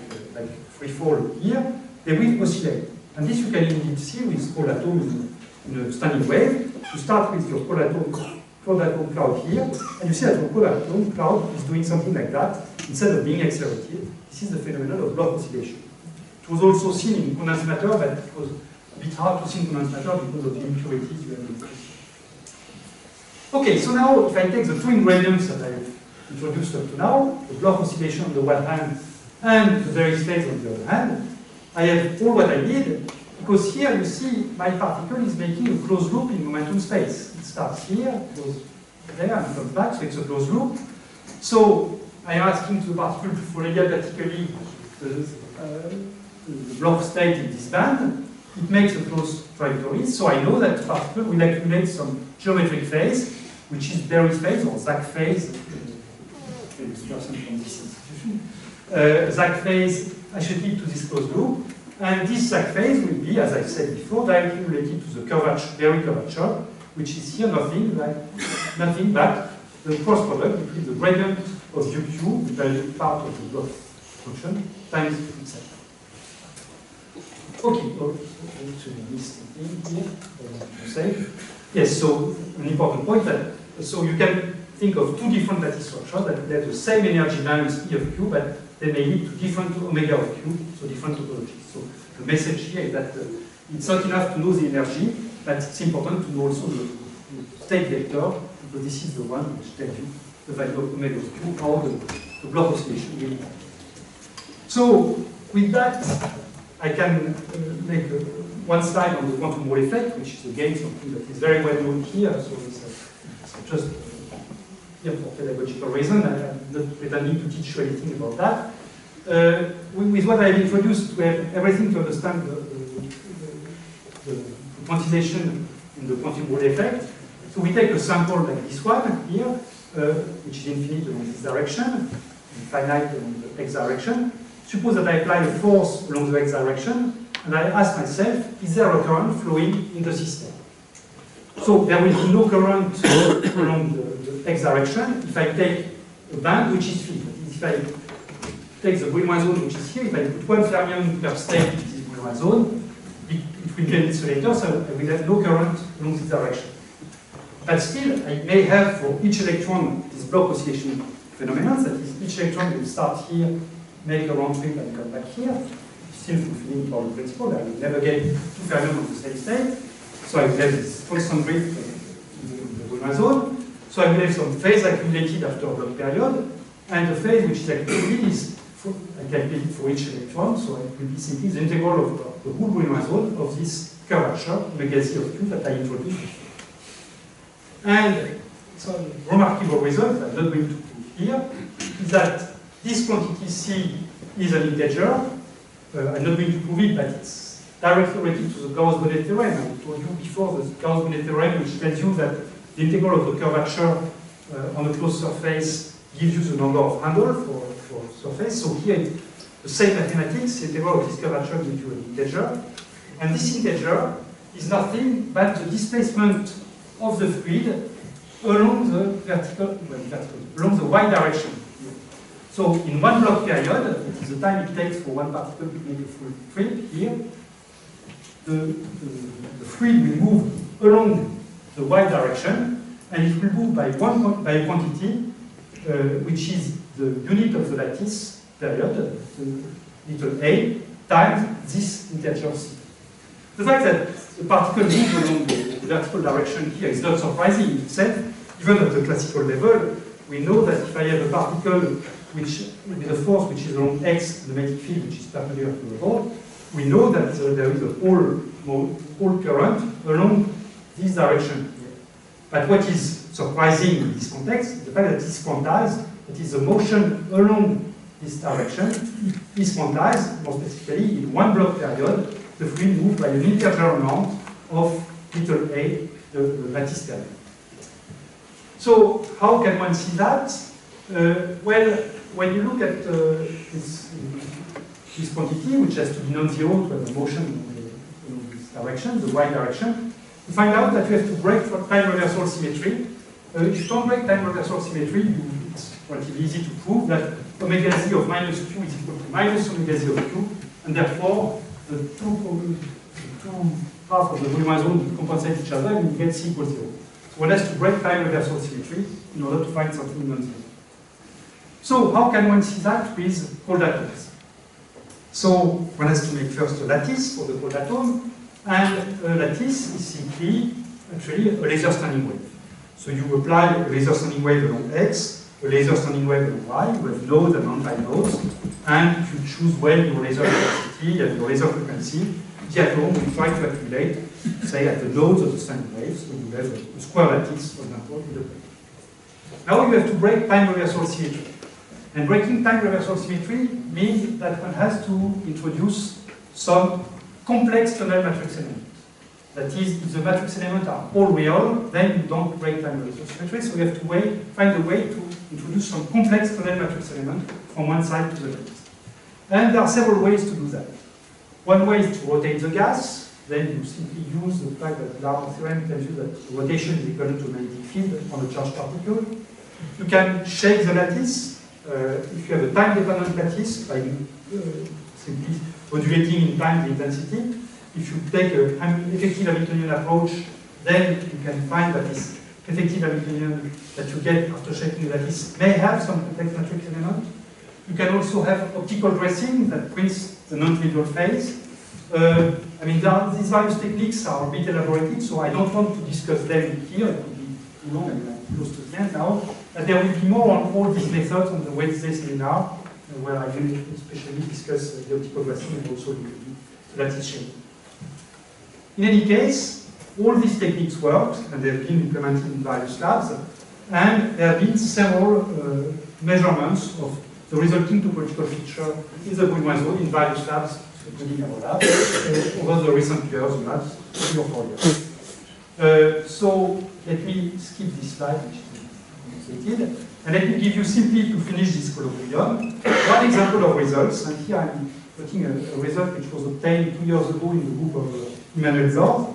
free fall here, they will oscillate. And this you can indeed see with all atoms in a standing wave. You start with your Claude-atom cloud here, and you see that your Claude-atom cloud is doing something like that instead of being accelerated. This is the phenomenon of Bloch oscillation. It was also seen in condensed matter, but it was a bit hard to see in condensed matter because of the impurities you have in it. Okay, so now if I take the two ingredients that I've introduced up to now, the Bloch oscillation on the one hand and the various states on the other hand, I have all what I need, because here you see my particle is making a closed loop in momentum space. It starts here, goes there, and comes back, so it's a closed loop. So I am asking the particle to follow diabatically the Bloch state in this band. It makes a closed trajectory, so I know that the particle will accumulate some geometric phase, which is Berry phase or Zach phase. Famous person from this institution. Zach phase associated to this closed loop. And this Zach phase will be, as I said before, directly related to the curvature, Berry curvature, which is here nothing but the cross product between the gradient of UQ, the periodic part of the Bloch function, times itself. Okay, actually I missed something here. I want to say. Yes, so an important point that so you can think of two different lattice structures that have the same energy balance E of Q, but they may lead to different omega of Q, so different topologies. So the message here is that it's not enough to know the energy, but it's important to know also the state vector, because this is the one which tells you the value of omega of Q or the Bloch oscillation will be. So with that, I can make one slide on the quantum Hall effect, which is again something that is very well known here. So it's just here for pedagogical reason. I'm not pretending to teach you anything about that. With what I've introduced, we have everything to understand the quantization in the quantum Hall effect. So we take a sample like this one here, which is infinite along this direction, infinite along the x direction. Suppose that I apply a force along the x direction, and I ask myself, is there a current flowing in the system? So there will be no current along the x direction if I take a band which is filled. If I take the Brillouin zone which is here, if I put one fermion per state in this Brillouin zone, it will be an insulator, so I will have no current along this direction. But still, I may have for each electron this Bloch oscillation phenomenon, that is, each electron will start here, make a round trip and come back here, still fulfilling Pauli principle. I will never get two fermions of the same state. So I will have this constant drift in the Brillouin zone. So I will have some phase accumulated after a Bloch period, and the phase which is accumulated is I calculate for each electron, so it will be simply the integral of the whole Brillouin zone of this curvature, omega z of Q, that I introduced before. And so a remarkable result, I'm not going to prove here, is that this quantity C is an integer. I'm not going to prove it, but it's directly related to the Gauss-Bonnet theorem. I told you before the Gauss-Bonnet theorem, which tells you that the integral of the curvature on a closed surface gives you the number of handle for surface. So here, the same mathematics, the integral of this curvature gives you an integer. And this integer is nothing but the displacement of the fluid along the along the y direction. So in one Bloch period, it is the time it takes for one particle to make a full trip here, the fluid will move along the y direction, and it will move by a quantity which is the unit of the lattice period, the little a, times this integer c. The fact that the particle moves along the vertical direction here is not surprising in itself. Even at the classical level, we know that if I have a particle which with a force which is along x, the magnetic field which is perpendicular to the ball, we know that there is a whole current along this direction. But what is surprising in this context is the fact that it's quantized, that is the motion along this direction is quantized, more specifically in one Bloch period, the fluid moved by an integer amount of little a, the lattice period. So how can one see that? Well, when you look at this quantity, which has to be non-zero to have a motion in this direction, the y direction, you find out that you have to break for time reversal symmetry. If you don't break time reversal symmetry, it's relatively easy to prove that omega z of minus q is equal to minus omega z of q, and therefore the two halves of the Brillouin zone compensate each other and you get c equals 0. So one has to break time reversal symmetry in order to find something non-zero. So how can one see that with cold atoms? So one has to make first a lattice for the cold atom, and a lattice is simply actually a laser standing wave. So you apply a laser standing wave along x, a laser standing wave along y, you have nodes and non-nodes, and if you choose well your laser intensity and your laser frequency, the atom will try to accumulate, say, at the nodes of the standing wave, so you have a square lattice, for example, in the plane. Now you have to break time reversal symmetry. And breaking time reversal symmetry means that one has to introduce some complex tunnel matrix element. That is, if the matrix elements are all real, then you don't break time reversal symmetry, so you have to find a way to introduce some complex tunnel matrix element from one side to the next. And there are several ways to do that. One way is to rotate the gas, then you simply use the fact that the Laurent theorem tells you that rotation is equivalent to a magnetic field on a charged particle. You can shake the lattice if you have a time-dependent lattice by simply modulating in time the intensity. If you take an effective Hamiltonian approach, then you can find that this effective Hamiltonian that you get after shaking the lattice may have some complex matrix element. You can also have optical dressing that brings the non-trivial phase. I mean, these various techniques are a bit elaborated, so I don't want to discuss them here. It would be too long, and I'm close to the end now. But there will be more on all these methods on the Wednesday seminar, where I will especially discuss the optical dressing and also the lattice shaking. In any case, all these techniques worked, and they've been implemented in various labs, and there have been several measurements of the resulting topological feature in the Brune-Oiseau in various labs, including our lab, over the recent years, labs, 3 or 4 years. So let me skip this slide, which is indicated, and let me give you simply, to finish this colloquium, one example of results. And here I'm putting a result which was obtained 2 years ago in the group of Emmanuel Zord.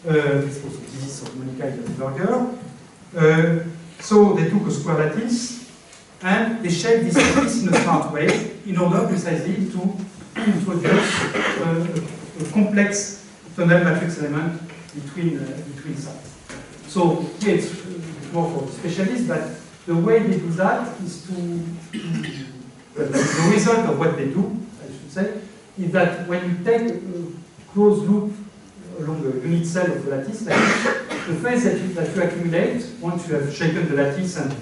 This was the thesis of Monika Hillenberger. So they took a square lattice and they shaped this lattice in a smart way in order precisely to introduce a complex tunnel matrix element between sides. So here it's more for the specialists, but the way they do that is the result of what they do, I should say, is that when you take a closed loop along the unit cell of the lattice, the phase that you accumulate, once you have shaken the lattice and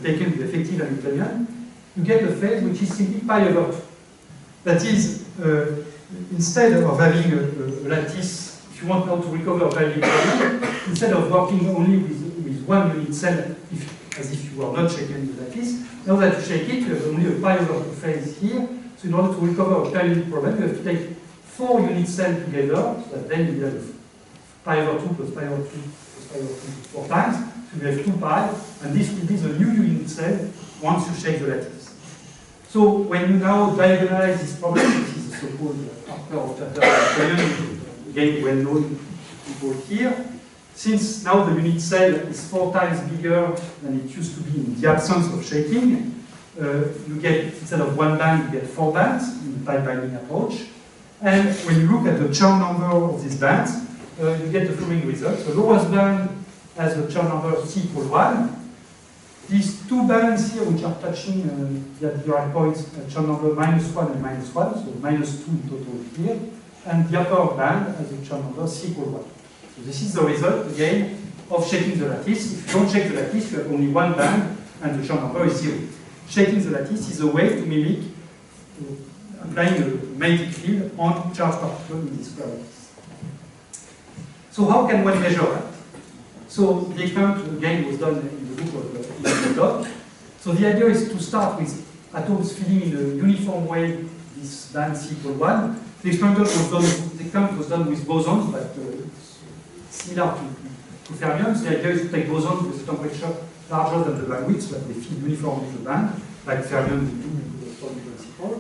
taken the effective Hamiltonian, you get a phase which is simply pi over 2. That is, instead of having a lattice, if you want now to recover a value problem, instead of working only with one unit cell, as if you were not shaking the lattice, now that you shake it, you have only a pi over 2 phase here. So in order to recover a periodic problem, you have to take 4 unit cells together, so that then you have pi over 2 plus pi over 2 plus pi over 2 4 times. So you have 2 pi, and this will be the new unit cell once you shake the lattice. So when you now diagonalize this problem, this is the so-called Harper-Otter-Hamiltonian, again well-known people here, since now the unit cell is 4 times bigger than it used to be in the absence of shaking, you get, instead of 1 band, you get 4 bands in the pi-binding approach. And when you look at the Chern number of these bands, you get the following results. The lowest band has a Chern number C equal 1. These 2 bands here, which are touching the direct points, Chern number -1 and -1, so -2 in total here. And the upper band has a Chern number C equal 1. So this is the result, again, of shaking the lattice. If you don't shake the lattice, you have only 1 band, and the Chern number is 0. Shaking the lattice is a way to mimic applying a magnetic field on charged particles in this square lattice. So how can one measure that? So the experiment, again, was done in the book of Doc. So the idea is to start with atoms filling in a uniform way this band C equal 1. The experiment was done with bosons, but similar to fermions. The idea is to take bosons with a temperature larger than the bandwidth, so that they fill uniformly the band, like fermions do because of strong principle.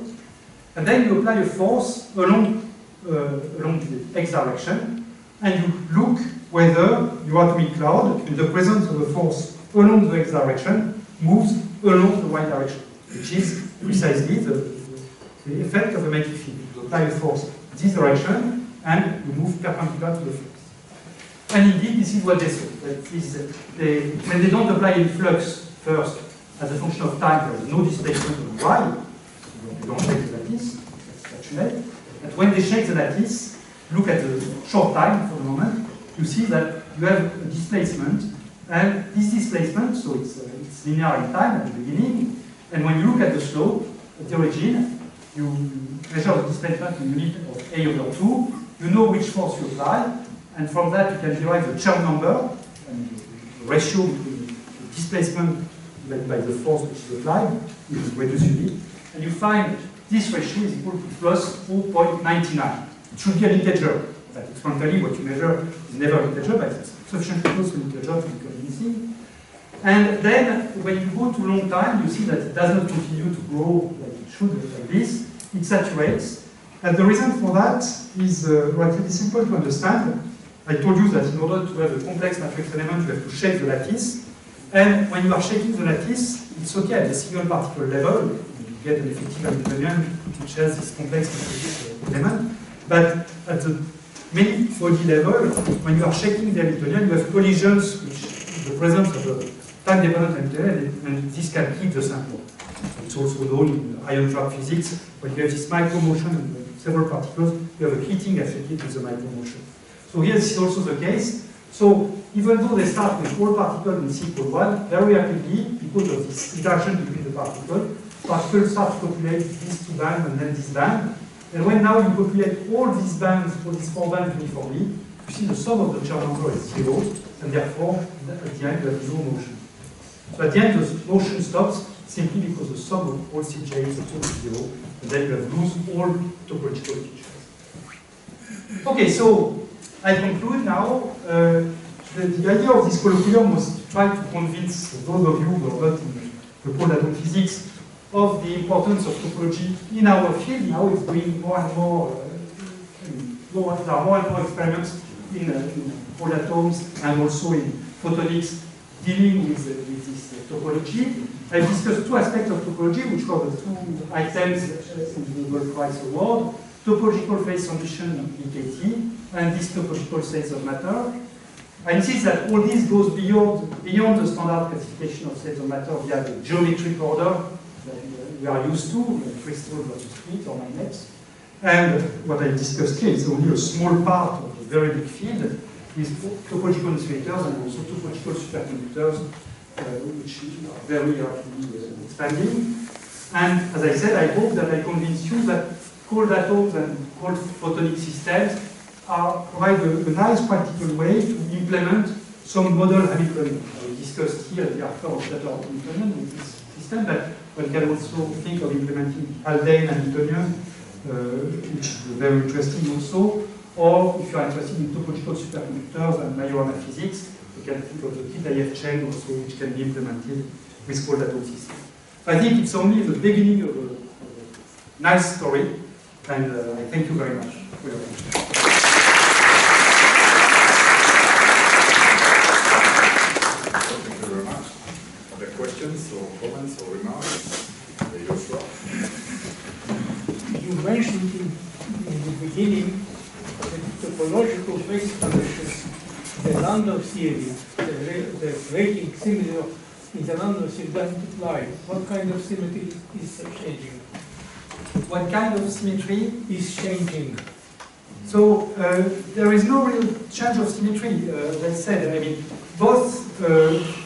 And then you apply a force along the x direction, and you look whether your atomic cloud, in the presence of a force along the x direction, moves along the y direction, which is precisely the effect of a magnetic field. You apply a force this direction, and you move perpendicular to the flux. And indeed, this is what they saw. When they don't apply a flux first as a function of time, there is no displacement of y. You don't shake the lattice, that's fortunate. But when they shake the lattice, look at the short time for the moment, you see that you have a displacement, and this displacement, so it's linear in time at the beginning, and when you look at the slope at the origin, you measure the displacement in unit of A over 2, you know which force you apply, and from that you can derive the Chern number, and the ratio between the displacement divided by the force which is applied, which is reducible, and you find this ratio is equal to plus 0.99. It should be an integer. But experimentally, what you measure is never an integer, but it's sufficiently close to an integer to be convincing. And then, when you go to long time, you see that it does not continue to grow like it should, like this. It saturates. And the reason for that is relatively simple to understand. I told you that in order to have a complex matrix element, you have to shake the lattice. And when you are shaking the lattice, it's okay at the single particle level. You get an effective Hamiltonian which has this complex matrix element. But at the many body level, when you are checking the Hamiltonian, you have collisions which, in the presence of a time-dependent Hamiltonian, and this can hit the sample. It's also known in ion trap physics. When you have this micromotion and several particles, you have a heating affected with the micromotion. So here this is also the case. So even though they start with all particles in C=1, very rapidly, because of this interaction between the particles start to populate these two bands and then this band. And when now you populate all these bands, all these four bands uniformly, you see the sum of the Chern number is 0, and therefore at the end you have no motion. So at the end the motion stops simply because the sum of all Cj is equal to 0, and then you have lose all topological features. Okay, so I conclude now. The idea of this colloquium was to try to convince those of you who are not in the cold atom physics of the importance of topology in our field. Now it's doing more and more, there are more and more experiments in cold atoms and also in photonics dealing with this topology. I discussed two aspects of topology, which were the two items in the Nobel Prize Award: topological phase transition (EKT) and this topological states of matter. I insist that all this goes beyond the standard classification of states of matter via the geometric order that we are used to, crystal versus fluid or magnets. And what I discussed here is only a small part of the very big field with topological insulators and also topological superconductors, which are very rapidly expanding. And as I said, I hope that I convince you that cold atoms and cold photonic systems provide a nice practical way to implement some model Hamiltonian. I discussed here the after of Shatter Hamiltonian with this system, but one can also think of implementing Haldane Hamiltonian, which is very interesting also. Or if you are interested in topological superconductors and Majorana physics, you can think of the Kitaev chain also, which can be implemented with cold atom systems. I think it's only the beginning of a nice story, and I thank you very much for your attention. Questions or comments or remarks? Joshua? You mentioned in the beginning the topological phase transitions, the Landau theory, the breaking symmetry in the Landau theory doesn't apply. What kind of symmetry is changing? What kind of symmetry is changing? So there is no real change of symmetry. As I said, I mean, both the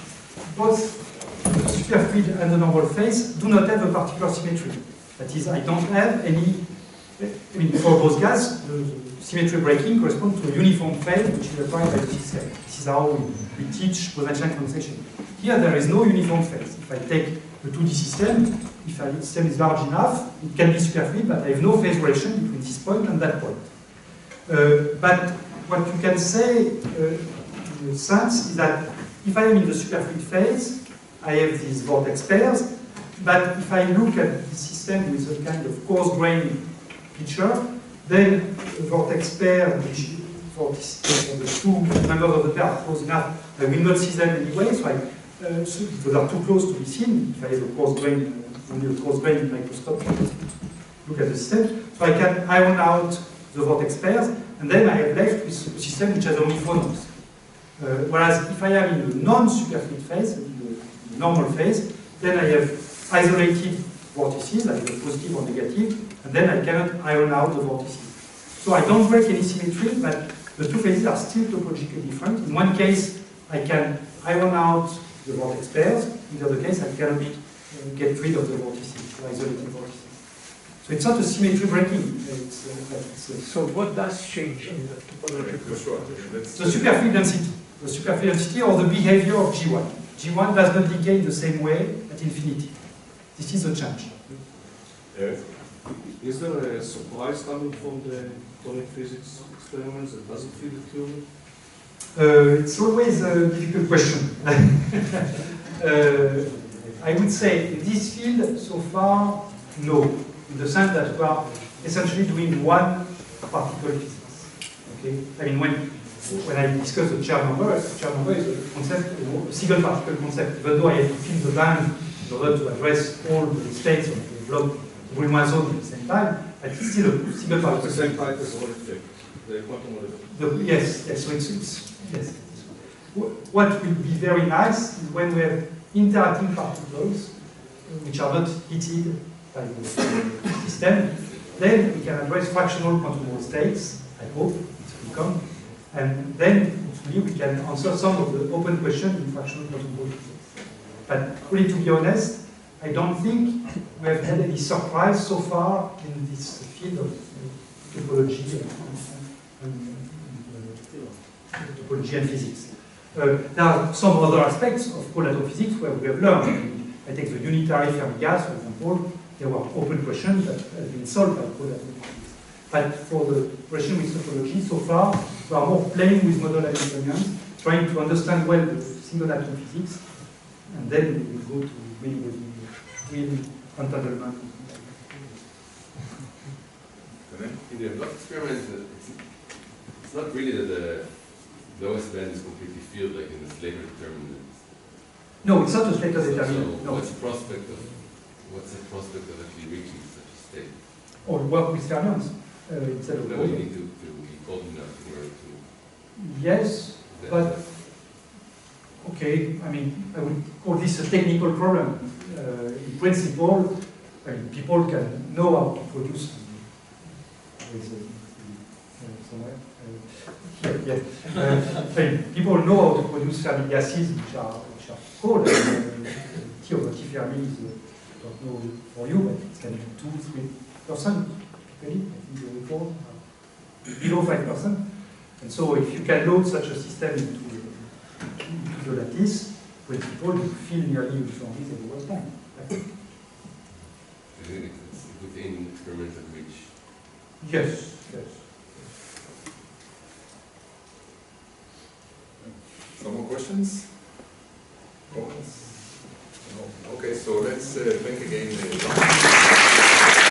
superfluid and the normal phase do not have a particular symmetry. That is, I don't have any, I mean, for both gas, the symmetry breaking corresponds to a uniform phase which is applied by the system. This is how we teach Bose-Einstein condensation. Here, there is no uniform phase. If I take the 2D system, if the system is large enough, it can be superfluid, but I have no phase relation between this point and that point. But what you can say, in a sense, is that if I am in the superfluid phase, I have these vortex pairs, but if I look at the system with a kind of coarse-grained picture, then the vortex pair, which for the two members of the pair are close enough, I will not see them anyway, so they are too close to be seen. If I have a coarse-grained, only a coarse-grained microscope, look at the system, so I can iron out the vortex pairs, and then I have left with a system which has only phonons. Whereas if I am in the non-superfluid phase, normal phase, then I have isolated vortices, I have positive or negative, and then I cannot iron out the vortices. So I don't break any symmetry, but the two phases are still topologically different. In one case, I can iron out the vortex pairs. In the other case, I cannot get rid of the vortices, the isolated vortices. So it's not a symmetry breaking. So what does change in the topological? The superfluid density. The superfluid density or the behavior of G1. G1 does not decay in the same way at infinity. This is a change. Yes. Is there a surprise coming from the photonic physics experiments that doesn't fit the theory? It's always a difficult question. I would say in this field, so far, no. In the sense that we are essentially doing one particle physics. Okay? I mean, when I discuss the Chern number is a concept, a single particle concept. Even though I have to fill the band in order to address all the states of the block Brillouin zone at the same time, but it's still a single It's the particle. same type as Olympic, the quantum Olympic. Yes, so yes. What will be very nice is when we have interacting particles, which are not heated by the system, then we can address fractional quantum Hall states, I hope it will come, and then hopefully we can answer some of the open questions in fractional quantum Hall states. But really, to be honest, I don't think we have had any surprise so far in this field of topology and physics. There are some other aspects of cold atom physics where we have learned. I take the unitary Fermi gas, for example. There were open questions that have been solved by cold atom physics. But for the question with topology, so far, we are more playing with model Hamiltonians, trying to understand well the single atom physics, and then we will go to real entanglement. In the block experiment, it's not really that the lowest band is completely filled like in the Slater determinant. No, it's not a Slater So determinant. No. what's the prospect of actually reaching such a state? Or work with fermions instead of No, you cold. need to be cold enough in order to. Yes, but okay, I mean, I would call this a technical problem. In principle, I mean, people can know how to produce. Somewhere. Here, yes. People know how to produce Fermi gases which are cold. T over T Fermi is, don't know for you, but it can be 2-3%. Typically, I think the report below 5%. And so, if you can load such a system into the lattice, with people you feel nearly uniformly the lower time. It's within experimental reach. Yes. Some more questions?